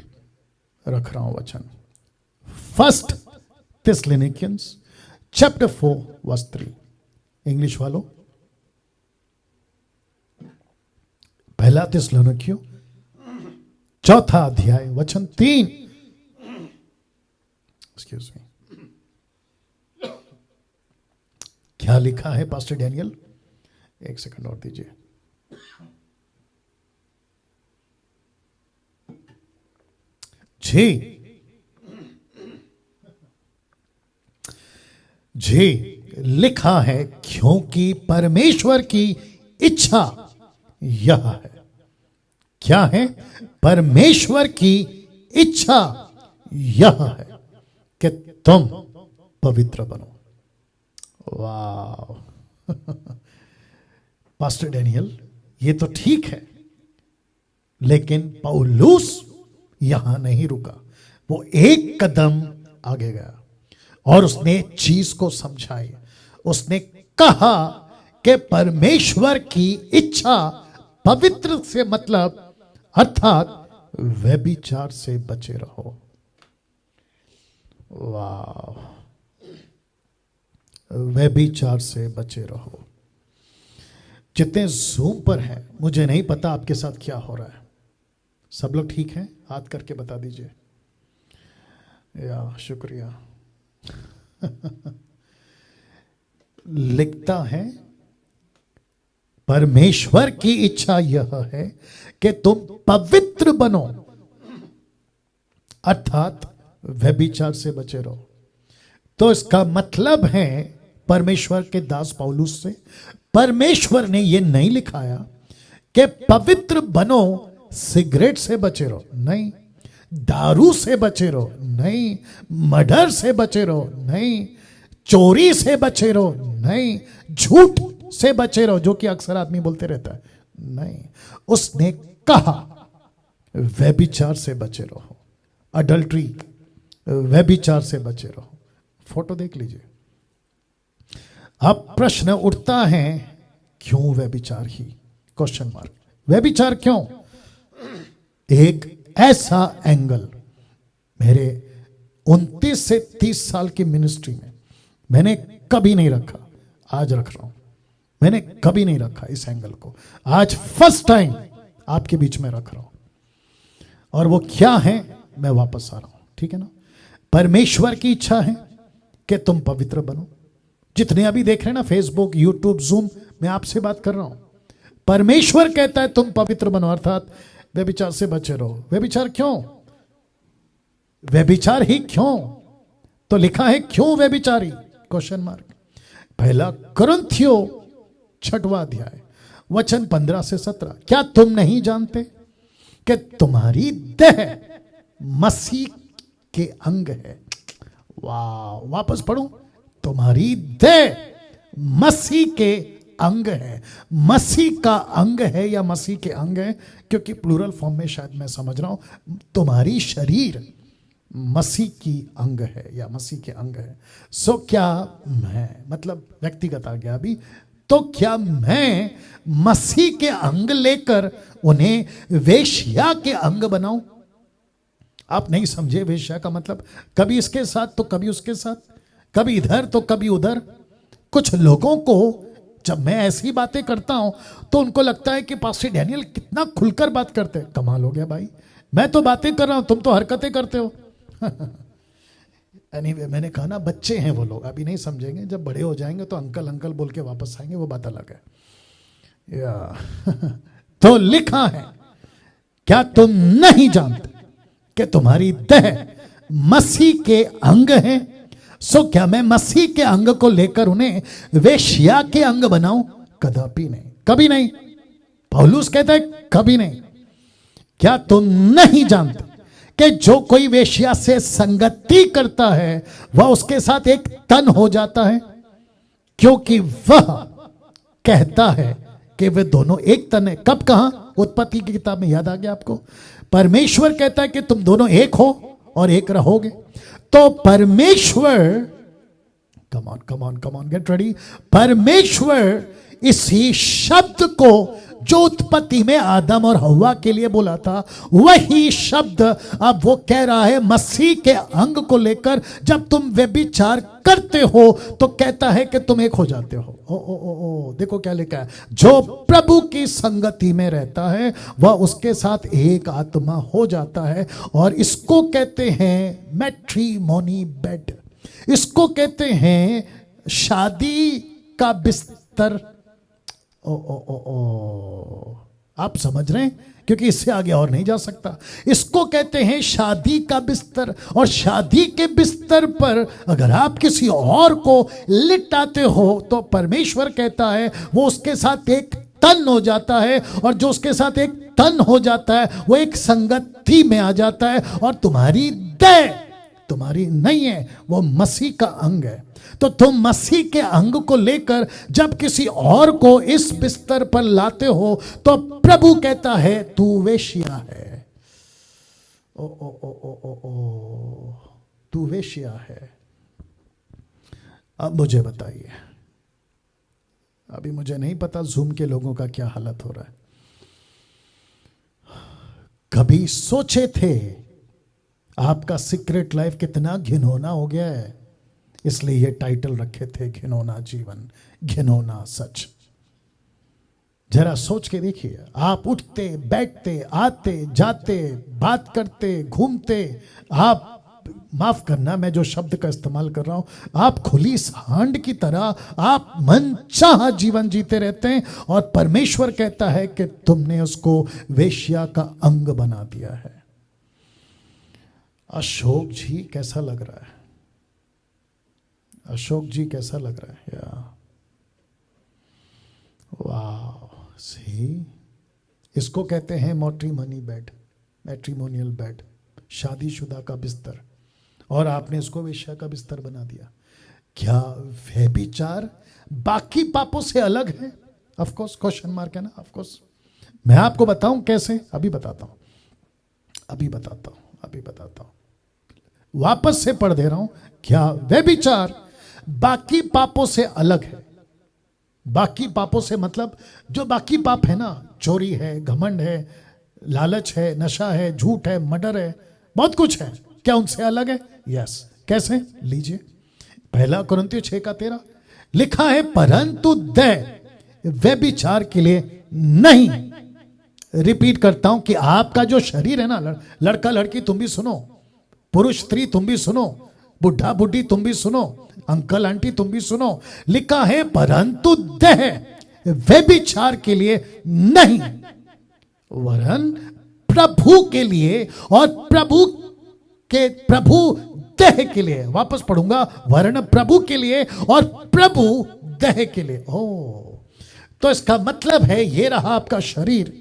रख रहा हूं वचन। 1 Thessalonians chapter 4 verse 3। इंग्लिश वालों, 1 थिस्सलुनीकियों 4 अध्याय वचन 3। एक्सक्यूज मी, क्या लिखा है पास्टर डैनियल? एक सेकंड और दीजिए। जी लिखा है, क्योंकि परमेश्वर की इच्छा यह है। क्या है? परमेश्वर की इच्छा यह है कि तुम पवित्र बनो। वाह पास्टर डैनियल, ये तो ठीक है, लेकिन पौलुस यहां नहीं रुका। वो एक कदम आगे गया और उसने चीज को समझाई। उसने कहा कि परमेश्वर की इच्छा, पवित्र से मतलब अर्थात व्यभिचार से बचे रहो। वाह, व्यभिचार से बचे रहो। जितने जूम पर हैं, मुझे नहीं पता आपके साथ क्या हो रहा है। सब लोग ठीक हैं? हाथ करके बता दीजिए। या शुक्रिया। लिखता है, परमेश्वर की इच्छा यह है कि तुम पवित्र बनो, अर्थात व्यभिचार से बचे रहो। तो इसका मतलब है परमेश्वर के दास पौलुस से परमेश्वर ने यह नहीं लिखाया कि पवित्र बनो, सिगरेट से बचे रहो, नहीं, दारू से बचे रहो, नहीं, मर्डर से बचे रहो, नहीं, चोरी से बचे रहो, नहीं, झूठ से बचे रहो, जो कि अक्सर आदमी बोलते रहता है, नहीं। उसने कहा व्यभिचार से बचे रहो, अडल्ट्री, व्यभिचार से बचे रहो। फोटो देख लीजिए। अब प्रश्न उठता है, क्यों व्यभिचार ही? Question mark. व्यभिचार क्यों? एक ऐसा एंगल मेरे 29 से 30 साल की मिनिस्ट्री में मैंने कभी नहीं रखा, आज रख रहा हूं। मैंने कभी नहीं रखा इस एंगल को, आज फर्स्ट टाइम आपके बीच में रख रहा हूं। और वो क्या है, मैं वापस आ रहा हूं, ठीक है ना। परमेश्वर की इच्छा है कि तुम पवित्र बनो। जितने अभी देख रहे हैं ना, फेसबुक, यूट्यूब, जूम, मैं आपसे बात कर रहा हूं। परमेश्वर कहता है तुम पवित्र बनो, अर्थात व्यभिचार से बचे रहो। व्यभिचार क्यों? व्यभिचार ही क्यों? तो लिखा है क्यों व्यभिचारी? Question mark. पहला कुरिन्थियों 6वां अध्याय वचन 15 से 17। क्या तुम नहीं जानते कि तुम्हारी देह मसीह के अंग है? वाह, वापस पढ़ूं, तुम्हारी देह मसीह के अंग है। मसीह का अंग है या मसीह के अंग है? क्योंकि प्लूरल फॉर्म में शायद मैं समझ रहा हूं। तुम्हारी शरीर मसीह की अंग है या मसीह के अंग है। सो क्या मैं, मतलब व्यक्तिगत आ गया अभी, तो क्या मैं मसीह के अंग लेकर उन्हें वेश्या के अंग बनाऊं? आप नहीं समझे वेश्या का मतलब, कभी इसके साथ तो कभी उसके साथ, कभी इधर तो कभी उधर। कुछ लोगों को जब मैं ऐसी बातें करता हूं तो उनको लगता है कि पास्टर डैनियल कितना खुलकर बात करते हैं। कमाल हो गया भाई, मैं तो बातें कर रहा हूं, तुम तो हरकतें करते हो। anyway, मैंने कहा ना, बच्चे हैं वो लोग, अभी नहीं समझेंगे, जब बड़े हो जाएंगे तो अंकल अंकल बोल के वापस आएंगे, वो बात अलग है या तो लिखा है क्या तुम नहीं जानते कि तुम्हारी देह मसीह के अंग है? सो क्या मैं मसीह के अंग को लेकर उन्हें वेश्या के अंग बनाऊं? कदापि नहीं, कभी नहीं। पौलुस कहता है कभी नहीं। क्या तुम नहीं जानते कि जो कोई वेश्या से संगति करता है वह उसके साथ एक तन हो जाता है? क्योंकि वह कहता है कि वे दोनों एक तन है। कब, कहां? उत्पत्ति की किताब में, याद आ गया आपको? परमेश्वर कहता है कि तुम दोनों एक हो और एक रहोगे। तो परमेश्वर, come on come on come on, get ready. परमेश्वर इसी शब्द को जो उत्पत्ति में आदम और हव्वा के लिए बोला था, वही शब्द अब वो कह रहा है मसीह के अंग को लेकर। जब तुम व्यभिचार करते हो तो कहता है कि तुम एक हो जाते हो। ओ ओ ओ ओ, देखो क्या लिखा है, जो प्रभु की संगति में रहता है वह उसके साथ एक आत्मा हो जाता है। और इसको कहते हैं मैट्रिमोनी बेड, इसको कहते हैं शादी का बिस्तर। ओ ओ ओ ओ, आप समझ रहे हैं? क्योंकि इससे आगे और नहीं जा सकता। इसको कहते हैं शादी का बिस्तर। और शादी के बिस्तर पर अगर आप किसी और को लिटाते हो तो परमेश्वर कहता है वो उसके साथ एक तन हो जाता है। और जो उसके साथ एक तन हो जाता है वो एक संगति में आ जाता है। और तुम्हारी देह तुम्हारी नहीं है, वो मसीह का अंग है। तो तुम मसीह के अंग को लेकर जब किसी और को इस बिस्तर पर लाते हो तो प्रभु कहता है तू वेश्या है। Oh oh oh oh oh ओ, तू वेश्या है। अब मुझे बताइए, अभी मुझे नहीं पता जूम के लोगों का क्या हालत हो रहा है। कभी सोचे थे आपका सीक्रेट लाइफ कितना घिनौना हो गया है? इसलिए ये टाइटल रखे थे, घिनौना जीवन, घिनौना सच। जरा सोच के देखिए, आप उठते बैठते आते जाते बात करते घूमते, आप माफ करना मैं जो शब्द का इस्तेमाल कर रहा हूं, आप खुली सांड की तरह आप मनचाहा जीवन जीते रहते हैं। और परमेश्वर कहता है कि तुमने उसको वेश्या का अंग बना दिया है। अशोक जी कैसा लग रहा है? अशोक जी कैसा लग रहा है? या वाह, सी, इसको कहते हैं मैट्रिमोनी बेड, मैट्रिमोनियल बेड, शादीशुदा का बिस्तर। और आपने इसको वेश्या का बिस्तर बना दिया। क्या व्यभिचार बाकी पापों से अलग है? ऑफ कोर्स, क्वेश्चन मार्क है ना। ऑफ कोर्स, मैं आपको बताऊं कैसे, अभी बताता हूं, अभी बताता हूं, अभी बताता हूं। वापस से पढ़ दे रहा हूं। क्या व्यभिचार बाकी पापों से अलग है? बाकी पापों से मतलब जो बाकी पाप है ना, चोरी है, घमंड है, लालच है, नशा है, झूठ है, मर्डर है, बहुत कुछ है, क्या उनसे अलग है? यस। कैसे? लीजिए, पहला कुरिन्थियों 6:13 लिखा है, परंतु देह व्यभिचार के लिए नहीं। रिपीट करता हूं कि आपका जो शरीर है ना, लड़का लड़की तुम भी सुनो, पुरुष स्त्री तुम भी सुनो, बुढ़ा बुढ़ी तुम भी सुनो, अंकल आंटी तुम भी सुनो। लिखा है परंतु देह व्यभिचार के लिए नहीं, वरन प्रभु के लिए और प्रभु देह के लिए। वापस पढ़ूंगा, वरन प्रभु के लिए और प्रभु देह के लिए। ओ, तो इसका मतलब है ये रहा आपका शरीर,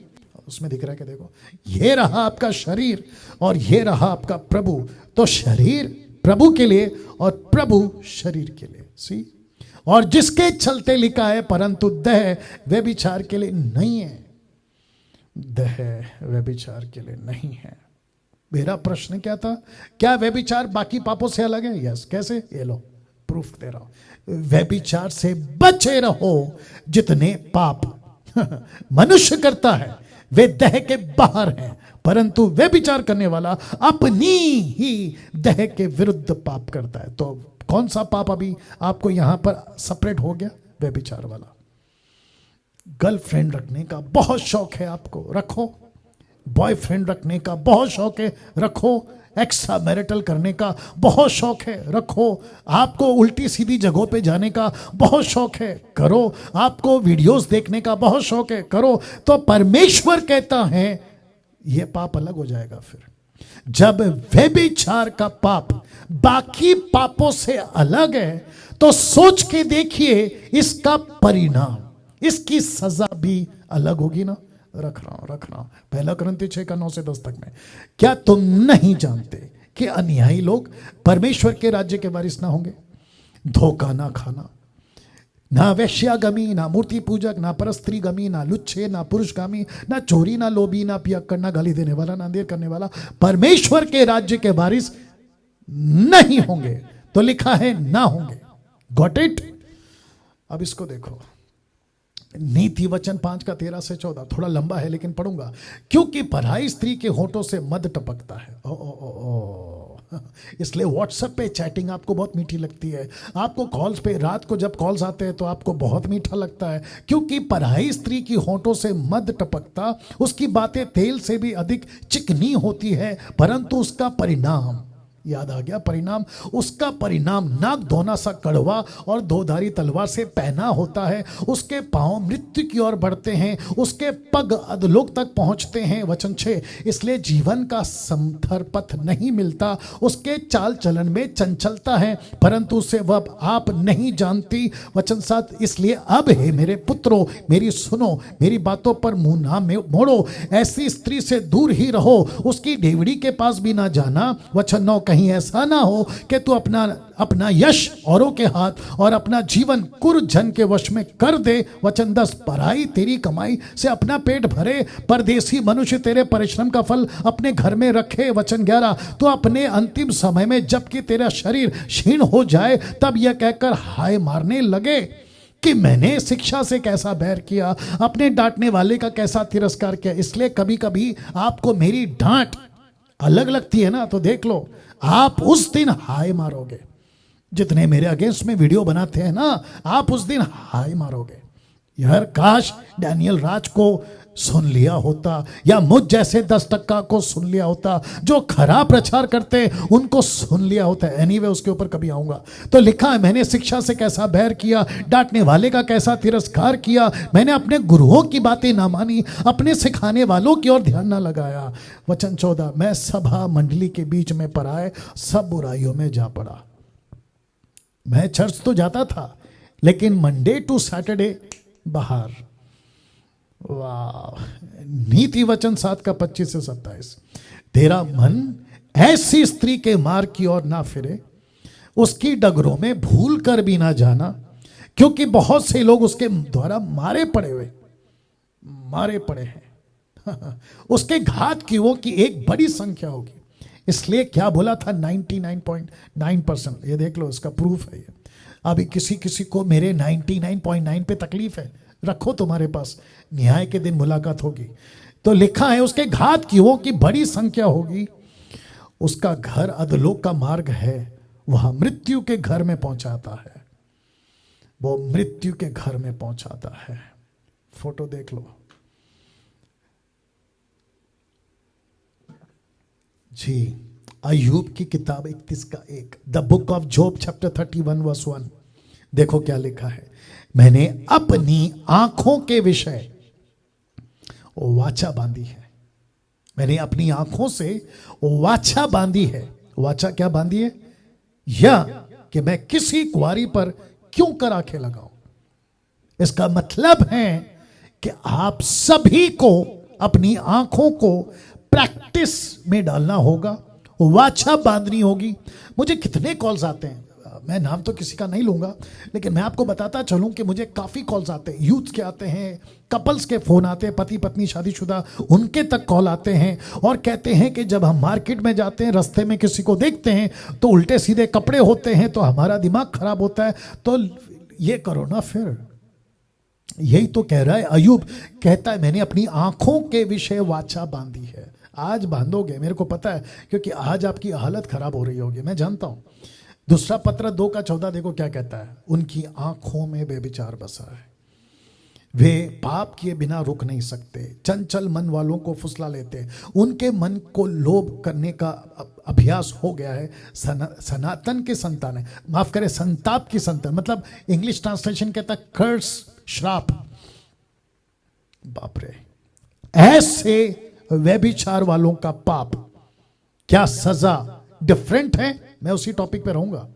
उसमें दिख रहा है कि देखो, ये रहा आपका शरीर और ये रहा आपका प्रभु। तो शरीर प्रभु के लिए और प्रभु शरीर के लिए। सी, और जिसके चलते लिखा है परंतु देह व्यभिचार के लिए नहीं है, देह व्यभिचार के लिए नहीं है। मेरा प्रश्न क्या था, क्या व्यभिचार बाकी पापों से अलग है? यस। कैसे? ये लो प्रूफ दे रहा हूं। व्यभिचार से बचे रहो। जितने पाप मनुष्य करता है वे देह के बाहर हैं, परंतु व्यभिचार करने वाला अपनी ही देह के विरुद्ध पाप करता है। तो कौन सा पाप अभी आपको यहां पर सेपरेट हो गया? व्यभिचार वाला। गर्लफ्रेंड रखने का बहुत शौक है आपको, रखो। बॉयफ्रेंड रखने का बहुत शौक है, रखो। एक्स्ट्रा मैरिटल करने का बहुत शौक है, रखो। आपको उल्टी सीधी जगहों पे जाने का बहुत शौक है, करो। आपको वीडियोस देखने का बहुत शौक है, करो। तो परमेश्वर कहता है यह पाप अलग हो जाएगा। फिर जब व्यभिचार का पाप बाकी पापों से अलग है, तो सोच के देखिए इसका परिणाम, इसकी सजा भी अलग होगी ना। रख रहा हूं 1 कुरिन्थियों 6:9-10 तक में। क्या तुम नहीं जानते कि अनुयायी लोग परमेश्वर के राज्य के वारिस ना होंगे? धोखा ना खाना, ना वेश्यागमी, ना मूर्ति पूजक, ना परस्त्रीगमी, ना लुच्चे, ना पुरुषगामी, ना चोरी, ना लोभी, ना पियक्कड़, ना गाली देने वाला, ना देर करने वाला परमेश्वर के राज्य के वारिस नहीं होंगे। तो लिखा है ना होंगे। Got it? अब इसको देखो, नीति वचन 5:13-14, थोड़ा लंबा है लेकिन पढ़ूंगा। क्योंकि पराई स्त्री के होठों से मद टपकता है। इसलिए व्हाट्सएप पे चैटिंग आपको बहुत मीठी लगती है, आपको कॉल्स पे, रात को जब कॉल्स आते हैं तो आपको बहुत मीठा लगता है। क्योंकि पराई स्त्री की होठों से मद टपकता, उसकी बातें तेल से भी अधिक चिकनी होती है, परंतु उसका परिणाम, याद आ गया परिणाम, उसका परिणाम नाक धोना सा कड़वा और दोधारी तलवार से पहना होता है। उसके पांव मृत्यु की ओर बढ़ते हैं, उसके पग अधोलोक तक पहुंचते हैं। वचन 6, इसलिए जीवन का समथर पथ नहीं मिलता। उसके चाल चलन में चंचलता है, परंतु उसे वह आप नहीं जानती। वचन 7, इसलिए अब हे मेरे पुत्रों मेरी सुनो, मेरी बातों पर मुंह ना मोड़ो। ऐसी स्त्री से दूर ही रहो, उसकी डेवड़ी के पास भी ना जाना। वचन 9, कहीं ऐसा ना हो कि तू अपना यश औरों के हाथ और अपना जीवन कुरजन के वश में कर दे। वचन 10, पराई तेरी कमाई से अपना पेट भरे, परदेसी मनुष्य तेरे परिश्रम का फल अपने घर में रखे। वचन 11, तो अपने अंतिम समय में जबकि तेरा शरीर क्षीण हो जाए, तब यह कहकर हाय मारने लगे कि मैंने शिक्षा से कैसा बैर किया, अपने डांटने वाले का कैसा तिरस्कार किया। इसलिए कभी कभी आपको मेरी डांट अलग लगती है ना, तो देख लो, आप उस दिन हाय मारोगे। जितने मेरे अगेंस्ट में वीडियो बनाते हैं ना, आप उस दिन हाय मारोगे। यार काश डैनियल राज को सुन लिया होता, या मुझ जैसे 10% को सुन लिया होता, जो खराब प्रचार करते उनको सुन लिया होता। एनीवे उसके ऊपर कभी आऊंगा। तो लिखा है, मैंने शिक्षा से कैसा बैर किया, डांटने वाले का कैसा तिरस्कार किया। मैंने अपने गुरुओं की बातें ना मानी, अपने सिखाने वालों की ओर ध्यान ना लगाया। वचन 14, मैं सभा मंडली के बीच में पराए सब बुराइयों में जा पड़ा। मैं चर्च तो जाता था, लेकिन मंडे टू सैटरडे बाहर। वाह। नीति वचन 7:25-27, तेरा मन ऐसी स्त्री के मार्ग की ओर ना फिरे, उसकी डगरों में भूल कर भी ना जाना, क्योंकि बहुत से लोग उसके द्वारा मारे पड़े हैं। उसके घात की वो की एक बड़ी संख्या होगी। इसलिए क्या बोला था, 99.9%। ये देख लो, इसका प्रूफ है ये। अभी किसी को मेरे 99.9 पे तकलीफ है, रखो तुम्हारे पास, न्याय के दिन मुलाकात होगी। तो लिखा है, उसके घात कियों की बड़ी संख्या होगी, उसका घर अधोलोक का मार्ग है, वह मृत्यु के घर में पहुंचाता है। वो मृत्यु के घर में पहुंचाता है। फोटो देख लो जी। अय्यूब की किताब 31:1, the book of Job chapter 31 verse 1। देखो क्या लिखा है, मैंने अपनी आंखों के विषय वाचा बांधी है। मैंने अपनी आंखों से वाचा बांधी है। वाचा क्या बांधी है? या कि मैं किसी कुंवारी पर क्यों कर आंखें लगाऊं। इसका मतलब है कि आप सभी को अपनी आंखों को प्रैक्टिस में डालना होगा, वाचा बांधनी होगी। मुझे कितने कॉल्स आते हैं, मैं नाम तो किसी का नहीं लूंगा, लेकिन मैं आपको बताता चलूं कि मुझे काफी कॉल्स आते हैं। यूथ के आते हैं, कपल्स के फोन आते हैं, पति पत्नी शादीशुदा, उनके तक कॉल आते हैं और कहते हैं कि जब हम मार्केट में जाते हैं, रास्ते में किसी को देखते हैं तो उल्टे सीधे कपड़े होते हैं, तो हमारा दिमाग खराब होता है। तो ये करो ना फिर। यही तो कह रहा है अय्यूब, कहता है मैंने अपनी आंखों के विषय वाचा बांधी है। आज बांधोगे, मेरे को पता है, क्योंकि आज आपकी हालत खराब हो रही होगी, मैं जानता हूं। दूसरा पत्र 2:14 देखो क्या कहता है, उनकी आंखों में व्यभिचार बसा है, वे पाप किए बिना रुक नहीं सकते, चंचल मन वालों को फुसला लेते, उनके मन को लोभ करने का अभ्यास हो गया है। सनातन की संतान है, माफ करें, संताप की संतान, मतलब इंग्लिश ट्रांसलेशन कहता है कर्स, श्राप। बाप रे, ऐसे व्यभिचार वालों का पाप, क्या सजा डिफरेंट है। मैं उसी टॉपिक पे रहूंगा।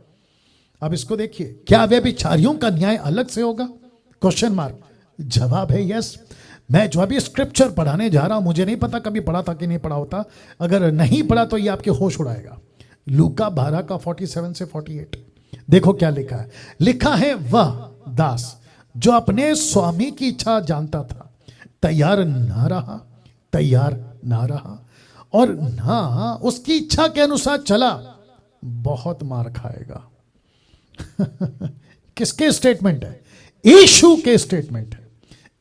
अब इसको देखिए, क्या व्यभिचारियों का न्याय अलग से होगा? Question mark. जवाब है यस। मैं जो अभी स्क्रिप्चर पढ़ाने जा रहा हूं, मुझे नहीं पता कभी पढ़ा था कि नहीं पढ़ा होता। अगर नहीं पढ़ा तो ये आपके होश उड़ाएगा। लूका 12 का 47 से 48 देखो क्या लिखा है। लिखा है, वह दास जो अपने स्वामी की इच्छा जानता था, तैयार ना रहा और ना उसकी इच्छा के अनुसार चला, बहुत मार खाएगा। किसके स्टेटमेंट है? यीशु के स्टेटमेंट है।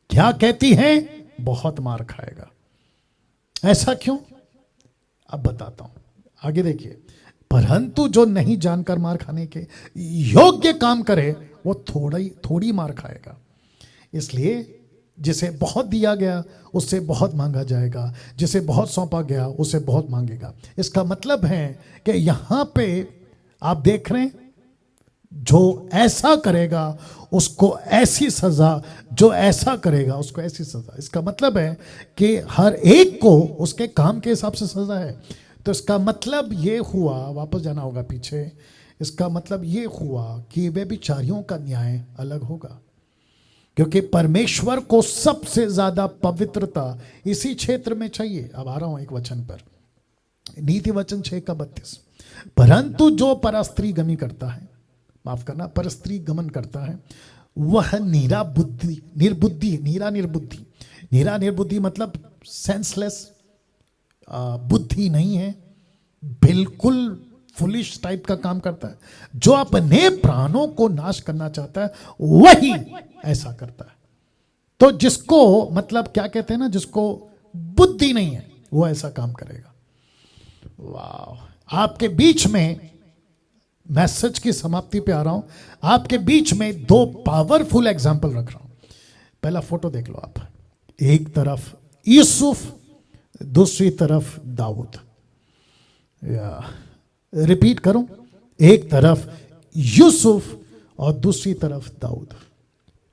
क्या कहती है? बहुत मार खाएगा। ऐसा क्यों? अब बताता हूं, आगे देखिए। परंतु जो नहीं जानकर मार खाने के योग्य काम करे, वो थोड़ी मार खाएगा। इसलिए जिसे बहुत दिया गया उससे बहुत मांगा जाएगा, जिसे बहुत सौंपा गया उससे बहुत मांगेगा। इसका मतलब है कि यहां पे आप देख रहे हैं, जो ऐसा करेगा उसको ऐसी सजा, जो ऐसा करेगा उसको ऐसी सजा। इसका मतलब है कि हर एक को उसके काम के हिसाब से सजा है। तो इसका मतलब ये हुआ, वापस जाना होगा पीछे, इसका मतलब ये हुआ कि व्यभिचारियों का न्याय अलग होगा, क्योंकि परमेश्वर को सबसे ज्यादा पवित्रता इसी क्षेत्र में चाहिए। अब आ रहा हूं एक वचन पर, नीति वचन 6:32। परंतु जो परस्त्री गमी करता है, माफ करना, परस्त्री गमन करता है, वह निर्बुद्धि मतलब सेंसलेस, बुद्धि नहीं है, बिल्कुल फुलिश टाइप का काम करता है। जो अपने प्राणों को नाश करना चाहता है वही ऐसा करता है। तो जिसको मतलब क्या कहते हैं ना, जिसको बुद्धि नहीं है वो ऐसा काम करेगा। वाह, आपके बीच में मैसेज की समाप्ति पे आ रहा हूं। आपके बीच में 2 पावरफुल एग्जाम्पल रख रहा हूं। पहला फोटो देख लो आप, एक तरफ यूसुफ, दूसरी तरफ दाऊद। रिपीट करूं, एक तरफ यूसुफ और दूसरी तरफ दाऊद।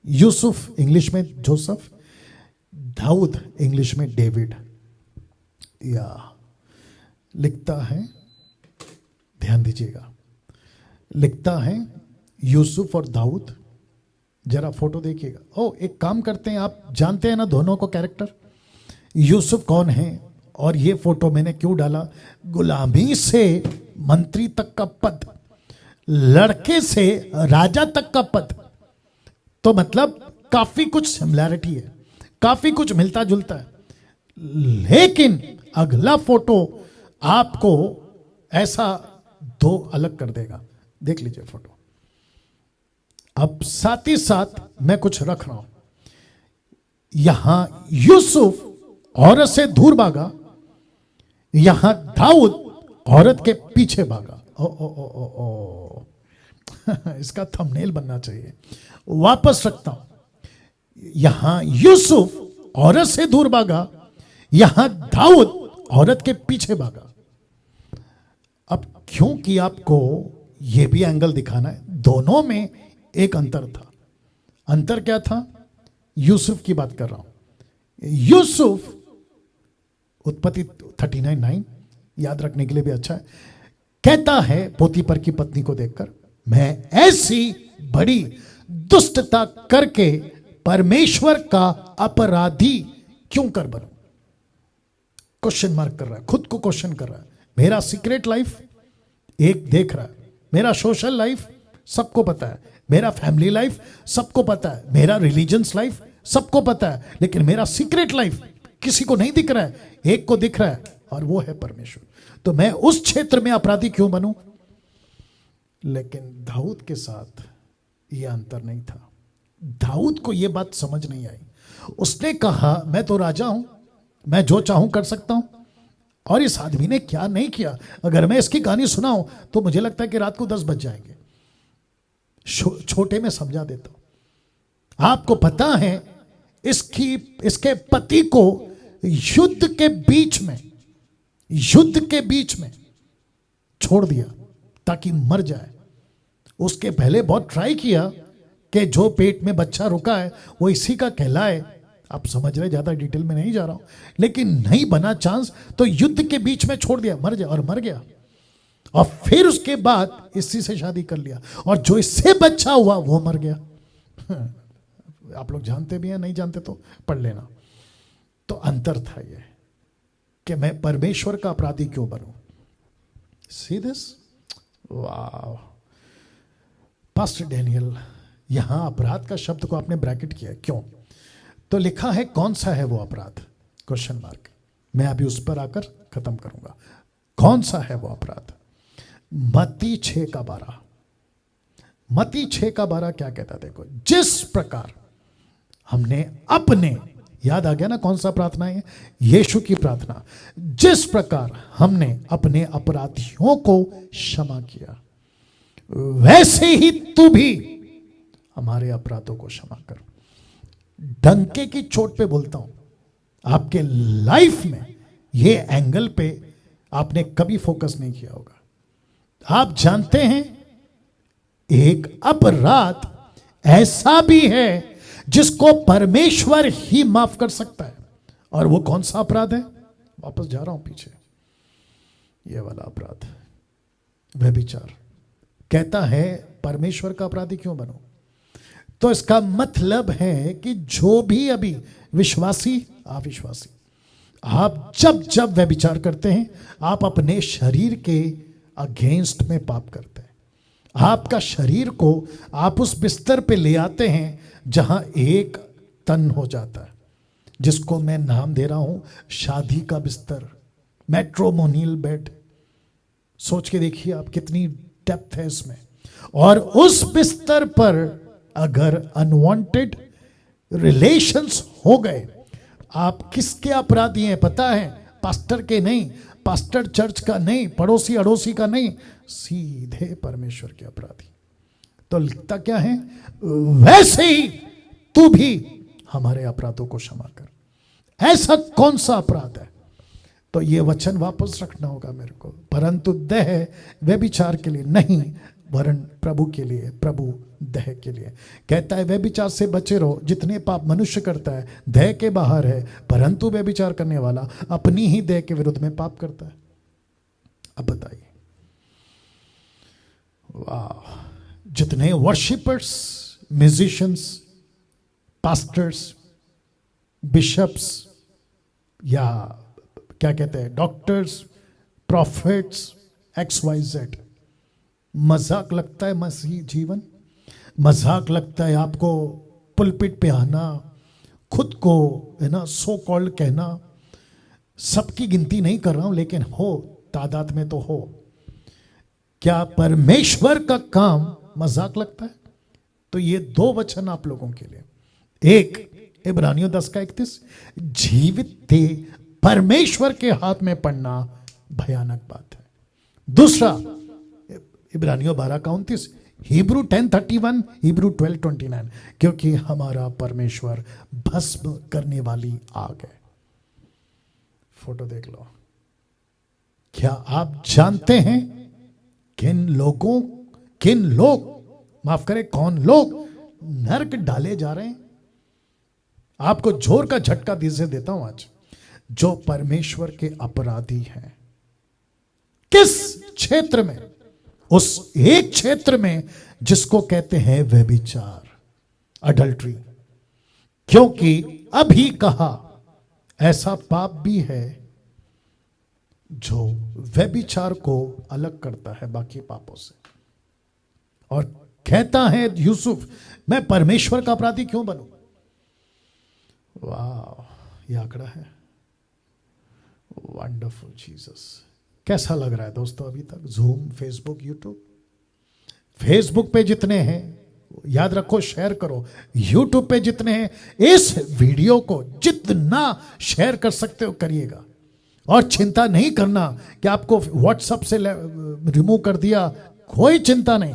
यूसुफ इंग्लिश में जोसेफ, दाऊद इंग्लिश में डेविड। या लिखता है, ध्यान दीजिएगा, लिखता है यूसुफ और दाऊद। जरा फोटो देखिएगा। ओ, एक काम करते हैं, आप जानते हैं ना दोनों को कैरेक्टर, यूसुफ कौन है और ये फोटो मैंने क्यों डाला। गुलामी से मंत्री तक का पद, लड़के से राजा तक का पद, तो मतलब काफी कुछ सिमिलैरिटी है, काफी कुछ मिलता जुलता है। लेकिन अगला फोटो आपको ऐसा 2 अलग कर देगा। देख लीजिए फोटो। अब साथ ही साथ मैं कुछ रख रहा हूं। यहां यूसुफ औरत से दूर भागा, यहां दाऊद औरत के पीछे भागा। ओ ओ ओ ओ ओ इसका थंबनेल बनना चाहिए। वापस रखता हूं। यहां यूसुफ औरत से दूर भागा, यहां दाऊद औरत के पीछे भागा। अब क्योंकि आपको यह भी एंगल दिखाना है, दोनों में एक अंतर था। अंतर क्या था? यूसुफ की बात कर रहा हूं। यूसुफ, उत्पत्ति 39:9 याद रखने के लिए भी अच्छा है, कहता है पोतीपर की पत्नी को देखकर, मैं ऐसी बड़ी दुष्टता करके परमेश्वर का अपराधी क्यों कर बनूं? क्वेश्चन मार्क कर रहा है, खुद को क्वेश्चन कर रहा है। मेरा सीक्रेट लाइफ एक देख रहा है, मेरा सोशल लाइफ सबको पता है, मेरा फैमिली लाइफ सबको पता है, मेरा रिलीजियंस लाइफ सबको पता है, लेकिन मेरा सीक्रेट लाइफ किसी को नहीं दिख रहा है, एक को दिख रहा है, और वो है परमेश्वर। तो मैं उस क्षेत्र में अपराधी क्यों बनूं? लेकिन दाऊद के साथ यह अंतर नहीं था। दाऊद को यह बात समझ नहीं आई। उसने कहा, मैं तो राजा हूं, मैं जो चाहूं कर सकता हूं, और इस आदमी ने क्या नहीं किया। अगर मैं इसकी कहानी सुनाऊं तो मुझे लगता है कि रात को 10 बज जाएंगे। छोटे में समझा देता हूं। आपको पता है, इसके पति को युद्ध के बीच में छोड़ दिया ताकि मर जाए। उसके पहले बहुत ट्राई किया कि जो पेट में बच्चा रुका है वो इसी का कहलाए। आप समझ रहे, ज्यादा डिटेल में नहीं जा रहा हूं, लेकिन नहीं बना चांस तो युद्ध के बीच में छोड़ दिया, मर जाए, और मर गया। और फिर उसके बाद इसी से शादी कर लिया, और जो इससे बच्चा हुआ वो मर गया। आप लोग जानते भी हैं, नहीं जानते तो पढ़ लेना। तो अंतर था ये कि मैं परमेश्वर का अपराधी क्यों बनूं। सी दिस, वाह। पास्टर डैनियल, यहां अपराध का शब्द को आपने ब्रैकेट किया, क्यों? तो लिखा है कौन सा है वो अपराध? Question mark. मैं अभी उस पर आकर खत्म करूंगा। कौन सा है वो अपराध? मत्ती 6:12। मत्ती 6:12 क्या कहता? देखो, जिस प्रकार हमने अपने, याद आ गया ना कौन सा प्रार्थना है? यीशु की प्रार्थना। जिस प्रकार हमने अपने अपराधियों को क्षमा किया, वैसे ही तू भी हमारे अपराधों को क्षमा कर। डंके की चोट पे बोलता हूं, आपके लाइफ में ये एंगल पे आपने कभी फोकस नहीं किया होगा। आप जानते हैं, एक अपराध ऐसा भी है जिसको परमेश्वर ही माफ कर सकता है। और वो कौन सा अपराध है? वापस जा रहा हूं पीछे, ये वाला अपराध, व्यभिचार। कहता है परमेश्वर का अपराधी क्यों बनो? तो इसका मतलब है कि जो भी अभी विश्वासी, अविश्वासी, आप जब व्यभिचार करते हैं, आप अपने शरीर के अगेंस्ट में पाप करते हैं। आपका शरीर को आप उस बिस्तर पे ले आते हैं जहां एक तन हो जाता है, जिसको मैं नाम दे रहा हूं शादी का बिस्तर, मैट्रोमोनियल बेड। सोच के देखिए आप, कितनी डेप्थ है इसमें। और उस बिस्तर पर अगर अनवांटेड रिलेशंस हो गए, आप किसके अपराधी हैं पता है? पास्टर के नहीं, पास्टर चर्च का नहीं, पड़ोसी अड़ोसी का नहीं, सीधे परमेश्वर के अपराधी। तो लिखता क्या है? वैसे ही तू भी हमारे अपराधों को क्षमा कर। ऐसा कौन सा अपराध है? तो ये वचन वापस रखना होगा मेरे को। परंतु देह व्यभिचार के लिए नहीं, वरन प्रभु के लिए, प्रभु देह के लिए। कहता है व्यभिचार से बचे रहो। जितने पाप मनुष्य करता है देह के बाहर है, परंतु व्यभिचार करने वाला अपनी ही देह के विरुद्ध में पाप करता है। अब बताइए, वाह। जितने वर्शिपर्स, म्यूजिशियंस, पास्टर्स, बिशप्स, या क्या कहते हैं, डॉक्टर्स, प्रॉफिट्स, XYZ, मजाक लगता है मसीह जीवन, मजाक लगता है आपको पुलपिट पे आना, खुद को है ना सो कॉल्ड कहना। सबकी गिनती नहीं कर रहा हूं, लेकिन हो, तादाद में तो हो। क्या परमेश्वर का काम मजाक लगता है? तो ये दो वचन आप लोगों के लिए। एक इब्रानियों 10:31, जीवित परमेश्वर के हाथ में पड़ना भयानक बात है। दूसरा इब्रानियों 12:29, हिब्रू 10:31, हिब्रू 12:29, क्योंकि हमारा परमेश्वर भस्म करने वाली आग है। फोटो देख लो। क्या आप जानते हैं किन लोग माफ करें, कौन लोग नरक डाले जा रहे हैं। आपको जोर का झटका दिल देता हूं आज, जो परमेश्वर के अपराधी हैं। किस क्षेत्र में? उस एक क्षेत्र में जिसको कहते हैं व्यभिचार, अडल्ट्री। क्योंकि अभी कहा ऐसा पाप भी है जो व्यभिचार को अलग करता है बाकी पापों से। और कहता है यूसुफ, मैं परमेश्वर का अपराधी क्यों बनूं? वाह, यह आंकड़ा है। Wonderful Jesus. कैसा लग रहा है दोस्तों अभी तक? Zoom, Facebook, YouTube. फेसबुक पे जितने हैं याद रखो शेयर करो, यूट्यूब पे जितने हैं इस वीडियो को जितना शेयर कर सकते हो करिएगा। और चिंता नहीं करना कि आपको व्हाट्सएप से रिमूव कर दिया, कोई चिंता नहीं।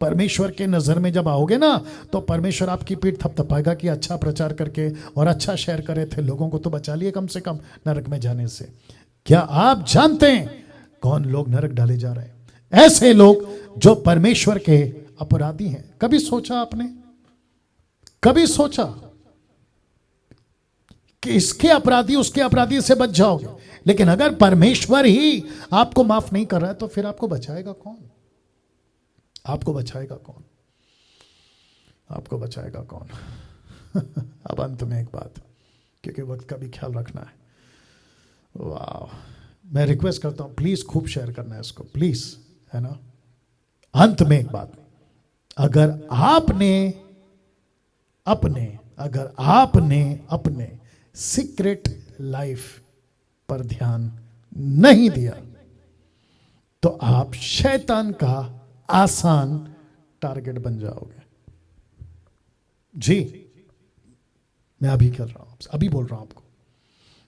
परमेश्वर के नजर में जब आओगे ना तो परमेश्वर आपकी पीठ थपथपाएगा कि अच्छा प्रचार करके और अच्छा शेयर करे थे, लोगों को तो बचा लिए कम से कम नरक में जाने से। क्या आप जानते हैं कौन लोग नरक डाले जा रहे हैं? ऐसे लोग जो परमेश्वर के अपराधी हैं। कभी सोचा आपने, कभी सोचा कि इसके अपराधी उसके अपराधी से बच जाओगे? लेकिन अगर परमेश्वर ही आपको माफ नहीं कर रहा है तो फिर आपको बचाएगा कौन? आपको बचाएगा कौन? आपको बचाएगा कौन? अब अंत में एक बात, क्योंकि वक्त का भी ख्याल रखना है। वाह, मैं रिक्वेस्ट करता हूं प्लीज खूब शेयर करना है इसको, प्लीज, है ना। अंत में एक बात, अगर आपने अपने सीक्रेट लाइफ पर ध्यान नहीं दिया तो आप शैतान का आसान टारगेट बन जाओगे। जी, मैं अभी कर रहा हूं, अभी बोल रहा हूं आपको।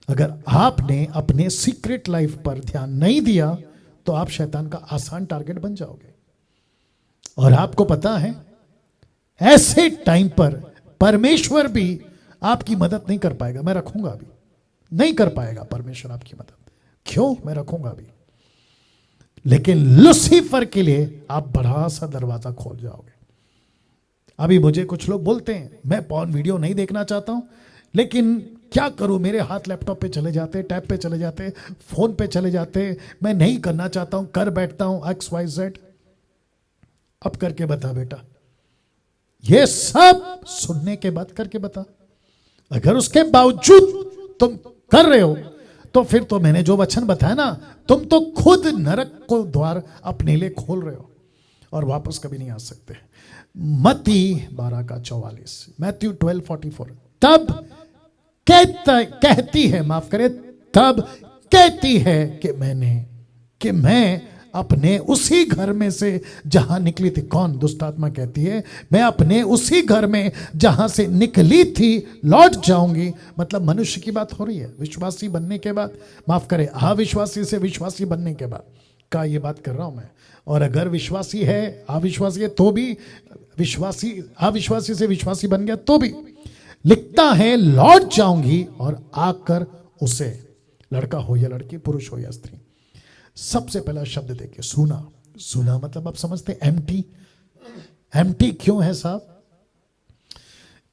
अगर आपने अपने सीक्रेट लाइफ पर ध्यान नहीं दिया तो आप शैतान का आसान टारगेट बन जाओगे। और आपको पता है ऐसे टाइम पर परमेश्वर भी आपकी मदद नहीं कर पाएगा। मैं रखूंगा अभी, नहीं कर पाएगा परमेश्वर आपकी मदद। क्यों? मैं रखूंगा अभी। लेकिन लूसीफर के लिए आप बड़ा सा दरवाजा खोल जाओगे। अभी मुझे कुछ लोग बोलते हैं मैं पॉर्न वीडियो नहीं देखना चाहता हूं, लेकिन क्या करूं, मेरे हाथ लैपटॉप पे चले जाते, टैब पे चले जाते, फोन पे चले जाते, मैं नहीं करना चाहता हूं, कर बैठता हूं XYZ। अब करके बता बेटा, ये सब सुनने के बाद करके बता। अगर उसके बावजूद तुम कर रहे हो तो फिर तो मैंने जो वचन बताया ना, तुम तो खुद नरक को द्वार अपने लिए खोल रहे हो और वापस कभी नहीं आ सकते। मत्ती 12:44, मैथ्यू 12:44। तब कहती है, माफ करे, तब कहती है कि मैं अपने उसी घर में से जहां निकली थी। कौन? दुष्टात्मा कहती है मैं अपने उसी घर में जहां से निकली थी लौट जाऊंगी। मतलब मनुष्य की बात हो रही है, विश्वासी बनने के बाद, माफ करे, अविश्वासी से विश्वासी बनने के बाद का ये बात कर रहा हूं मैं। और अगर विश्वासी है, अविश्वासी है तो भी, विश्वासी अविश्वासी से विश्वासी बन गया तो भी, लिखता है लौट जाऊंगी और आकर उसे, लड़का हो या लड़की, पुरुष हो या स्त्री। सबसे पहला शब्द देखिए, सुना मतलब आप समझते हैं एम्प्टी क्यों है साहब?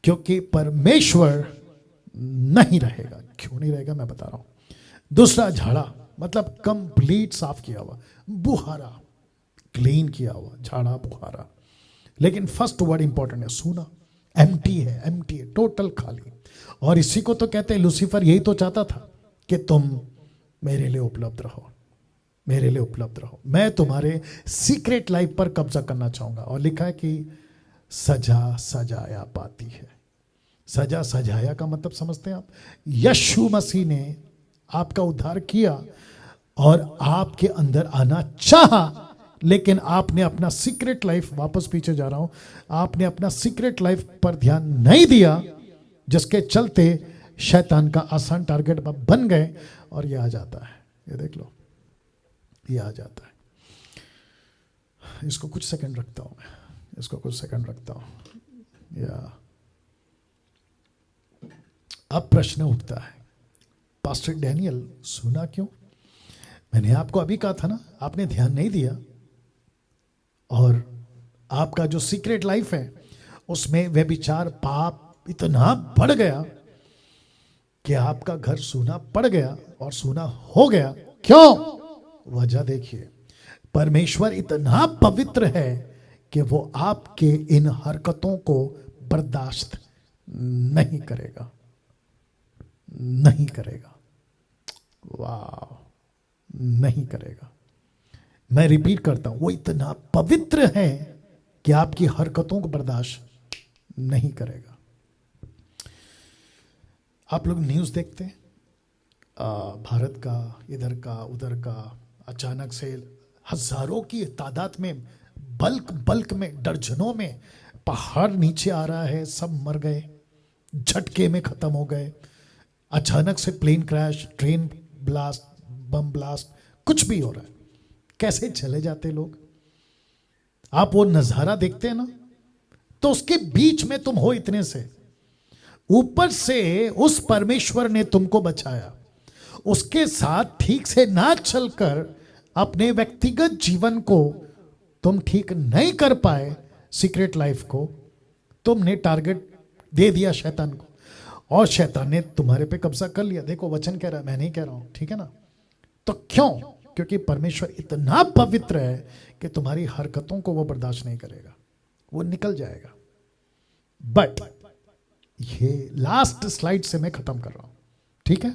क्योंकि परमेश्वर नहीं रहेगा। क्यों नहीं रहेगा मैं बता रहा हूं। दूसरा, झाड़ा मतलब कंप्लीट साफ किया हुआ, बुहारा, क्लीन किया हुआ, झाड़ा बुहारा। लेकिन फर्स्ट वर्ड इंपॉर्टेंट है, सुना। एम्प्टी है, टोटल खाली। और इसी को तो कहते हैं, लूसीफर यही तो चाहता था कि तुम मेरे लिए उपलब्ध रहो, मेरे लिए उपलब्ध रहो, मैं तुम्हारे सीक्रेट लाइफ पर कब्जा करना चाहूंगा। और लिखा है कि सजा सजाया पाती है। सजा सजाया का मतलब समझते हैं आप? यीशु मसीह ने आपका उद्धार किया और आपके अंदर आना चाहा, लेकिन आपने अपना सीक्रेट लाइफ, वापस पीछे जा रहा हूं, आपने अपना सीक्रेट लाइफ पर ध्यान नहीं दिया, जिसके चलते शैतान का आसान टारगेट बन गए। और ये आ जाता है, ये देख लो, ये आ जाता है। इसको कुछ सेकंड रखता हूं मैं, इसको कुछ सेकंड रखता हूं। या अब प्रश्न उठता है, पास्टर डैनियल सुना क्यों? मैंने आपको अभी कहा था ना, आपने ध्यान नहीं दिया और आपका जो सीक्रेट लाइफ है उसमें वे विचार पाप इतना बढ़ गया कि आपका घर सूना पड़ गया और सूना हो गया। क्यों? वजह देखिए, परमेश्वर इतना पवित्र है कि वो आपके इन हरकतों को बर्दाश्त नहीं करेगा, नहीं करेगा। वाह, नहीं करेगा। मैं रिपीट करता हूं, वो इतना पवित्र है कि आपकी हरकतों को बर्दाश्त नहीं करेगा। आप लोग न्यूज़ देखते हैं भारत का, इधर का उधर का, अचानक से हजारों की तादाद में, बल्क में, दर्जनों में पहाड़ नीचे आ रहा है, सब मर गए, झटके में खत्म हो गए। अचानक से plane crash, train blast, bomb blast, कुछ भी हो रहा है। कैसे चले जाते लोग। आप वो नजारा देखते हैं ना, तो उसके बीच में तुम हो इतने से, ऊपर से उस परमेश्वर ने तुमको बचाया। उसके साथ ठीक से ना चलकर अपने व्यक्तिगत जीवन को तुम ठीक नहीं कर पाए, सीक्रेट लाइफ को तुमने टारगेट दे दिया शैतान को, और शैतान ने तुम्हारे पे कब्जा कर लिया। देखो वचन कह रहा है, मैं नहीं कह रहा हूं, ठीक है ना। तो क्यों? क्योंकि परमेश्वर इतना पवित्र है कि तुम्हारी हरकतों को वो बर्दाश्त नहीं करेगा, वो निकल जाएगा। बट ये लास्ट स्लाइड से मैं खत्म कर रहा हूं, ठीक है।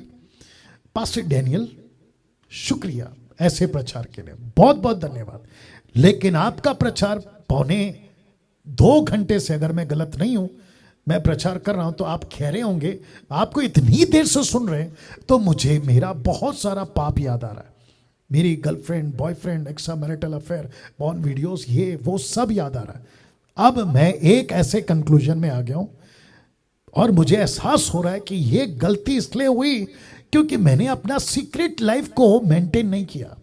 पास्टर डैनियल, शुक्रिया ऐसे प्रचार के लिए, बहुत बहुत धन्यवाद। लेकिन आपका प्रचार 2.25 घंटे से, अगर मैं गलत नहीं हूं, मैं प्रचार कर रहा हूं, तो आप कह रहे होंगे आपको इतनी देर से सुन रहे हैं, तो मुझे मेरा बहुत सारा पाप याद आ रहा है। मेरी girlfriend, boyfriend, extra marital affair, porn videos, ये वो सब याद आ रहा है। अब मैं एक ऐसे कंक्लूजन में आ गया हूं, और मुझे एहसास हो रहा है कि ये गलती इसलिए हुई क्योंकि मैंने अपना सीक्रेट लाइफ को मेंटेन नहीं किया।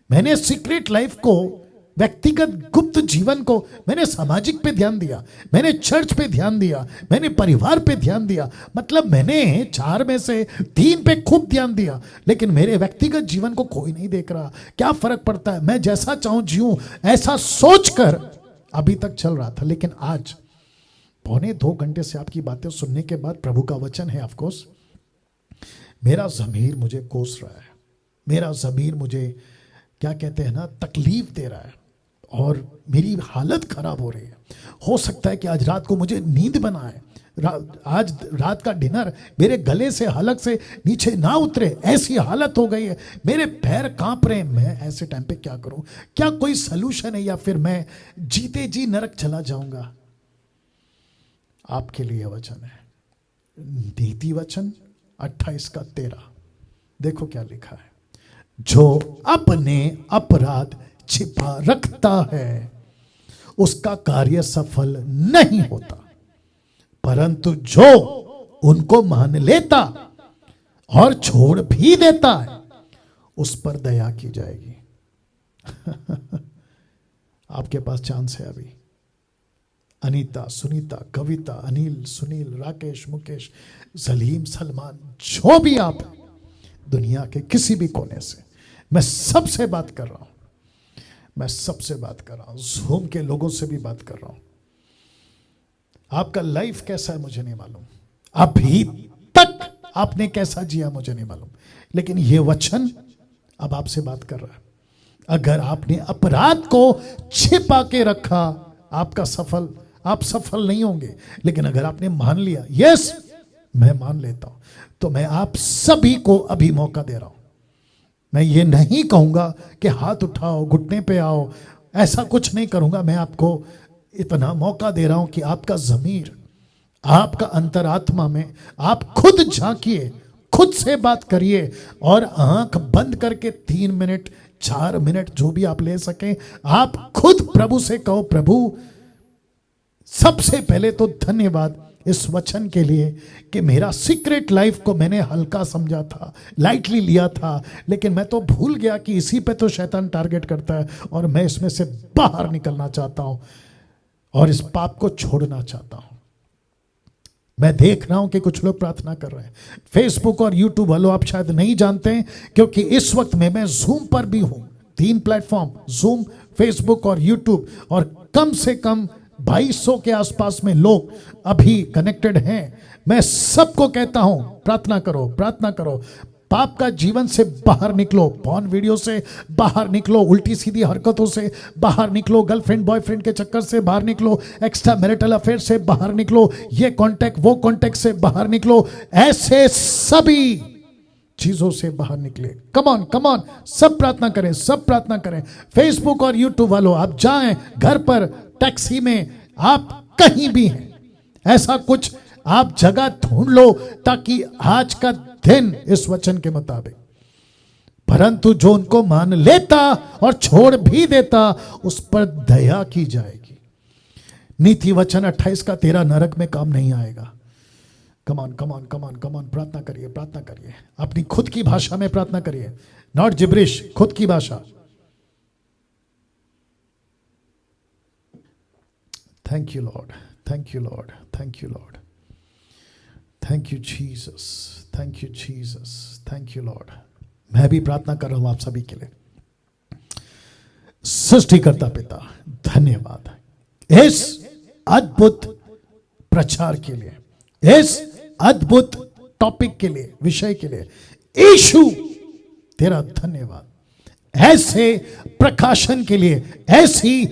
मैंने सीक्रेट लाइफ को, व्यक्तिगत गुप्त जीवन को, मैंने सामाजिक पे ध्यान दिया, मैंने चर्च पे ध्यान दिया, मैंने परिवार पे ध्यान दिया। मतलब मैंने 4 में से 3 पे खूब ध्यान दिया, लेकिन मेरे व्यक्तिगत जीवन को कोई नहीं देख रहा। क्या फर्क पड़ता है, मैं जैसा चाहूं जीऊं, ऐसा सोचकर अभी तक चल रहा था। लेकिन आज 2.25 घंटे से आपकी बातें सुनने के बाद, प्रभु का वचन है ऑफकोर्स, मेरा ज़मीर मुझे कोस रहा है, मेरा ज़मीर मुझे क्या कहते हैं ना, तकलीफ दे रहा है, और मेरी हालत खराब हो रही है। हो सकता है कि आज रात को मुझे नींद बना है, आज रात का डिनर मेरे गले से, हलक से नीचे ना उतरे, ऐसी हालत हो गई है। मेरे पैर कांप रहे हैं। मैं ऐसे टाइम पे क्या करूं? क्या कोई सलूशन है, या फिर मैं जीते जी नरक चला जाऊंगा? आपके लिए वचन है, नीति वचन 28:13। देखो क्या लिखा है, जो अपने अपराध छिपा रखता है उसका कार्य सफल नहीं होता, परंतु जो उनको मान लेता और छोड़ भी देता है उस पर दया की जाएगी। आपके पास चांस है अभी। अनीता, सुनीता, कविता, अनिल, सुनील, राकेश, मुकेश, सलीम, सलमान, जो भी आप दुनिया के किसी भी कोने से, मैं सबसे बात कर रहा हूं, मैं सबसे बात कर रहा हूं, ज़ूम के लोगों से भी बात कर रहा हूं। आपका लाइफ कैसा है मुझे नहीं मालूम, अभी तक आपने कैसा जिया मुझे नहीं मालूम, लेकिन ये वचन अब आपसे बात कर रहा है। अगर आपने अपराध को छिपा के रखा, आप सफल नहीं होंगे। लेकिन अगर आपने मान लिया, यस मैं मान लेता हूं, तो मैं आप सभी को अभी मौका दे रहा हूं। मैं ये नहीं कहूंगा कि हाथ उठाओ, घुटने पे आओ, ऐसा कुछ नहीं करूंगा। मैं आपको इतना मौका दे रहा हूं कि आपका ज़मीर, आपका अंतरात्मा में आप खुद झांकिए, खुद से बात करिए, और आंख बंद करके 3 मिनट, 4 मिनट, जो भी आप ले सकें, आप खुद प्रभु से कहो, प्रभु सबसे पहले तो धन्यवाद इस वचन के लिए कि मेरा सीक्रेट लाइफ को मैंने हल्का समझा था, लाइटली लिया था, लेकिन मैं तो भूल गया कि इसी पे तो शैतान टारगेट करता है, और मैं इसमें से बाहर निकलना चाहता हूं और इस पाप को छोड़ना चाहता हूं। मैं देख रहा हूं कि कुछ लोग प्रार्थना कर रहे हैं। फेसबुक और यूट्यूब वालों, आप शायद नहीं जानते हैं, क्योंकि इस वक्त में मैं जूम पर भी हूं। 3 प्लेटफॉर्म, जूम, फेसबुक और यूट्यूब, और कम से कम 2200 के आसपास में लोग अभी कनेक्टेड हैं। मैं सबको कहता हूं, प्रार्थना करो, प्रार्थना करो। पाप का जीवन से बाहर निकलो, पॉर्न वीडियो से बाहर निकलो, उल्टी सीधी हरकतों से बाहर निकलो, गर्लफ्रेंड बॉयफ्रेंड के चक्कर से बाहर निकलो, एक्स्ट्रा मैरिटल अफेयर से बाहर निकलो, ये कांटेक्ट वो कांटेक्ट से बाहर निकलो, ऐसे सभी चीजों से बाहर निकले। कम ऑन, सब प्रार्थना करें, सब प्रार्थना करें। फेसबुक और यूट्यूब वालों, आप जाएं घर पर, टैक्सी में, आप कहीं भी हैं, ऐसा कुछ आप जगह ढूंढ लो ताकि आज का दिन इस वचन के मुताबिक, परंतु जो उनको मान लेता और छोड़ भी देता उस पर दया की जाएगी। नीति वचन 28 का 13 नरक में काम नहीं आएगा। कम ऑन, प्रार्थना करिए, प्रार्थना करिए, अपनी खुद की भाषा में प्रार्थना करिए, नॉट जिब्रिश, खुद की भाषा। Thank you Lord, thank you Lord, thank you Lord, thank you Jesus, thank you Jesus, thank you Lord. मैं भी प्रार्थना कर रहा हूं आप सभी के लिए। सृष्टिकर्ता पिता, धन्यवाद इस अद्भुत प्रचार के लिए, इस अद्भुत टॉपिक के लिए, विषय के लिए। यीशु तेरा धन्यवाद ऐसे प्रकाशन के लिए, ऐसी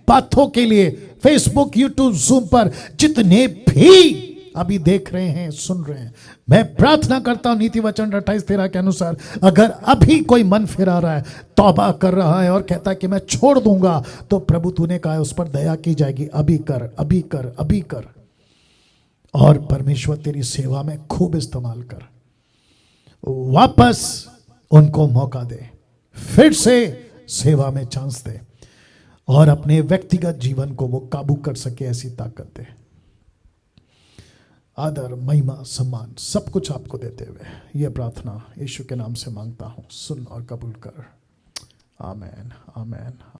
बातों के लिए। फेसबुक, यूट्यूब, जूम पर जितने भी अभी देख रहे हैं, सुन रहे हैं, मैं प्रार्थना करता हूं नीति वचन 28:13 के अनुसार, अगर अभी कोई मन फिरा रहा है, तौबा कर रहा है और कहता है कि मैं छोड़ दूंगा, तो प्रभु तूने कहा है उस पर दया की जाएगी। अभी कर, अभी कर, अभी कर, और परमेश्वर तेरी सेवा में खूब इस्तेमाल कर। वापस उनको मौका दे, फिर से सेवा में चांस दे, और अपने व्यक्तिगत जीवन को वो काबू कर सके, ऐसी ताकत दे। आदर, महिमा, सम्मान सब कुछ आपको देते हुए यह प्रार्थना यीशु के नाम से मांगता हूं, सुन और कबूल कर। आमेन, आमेन।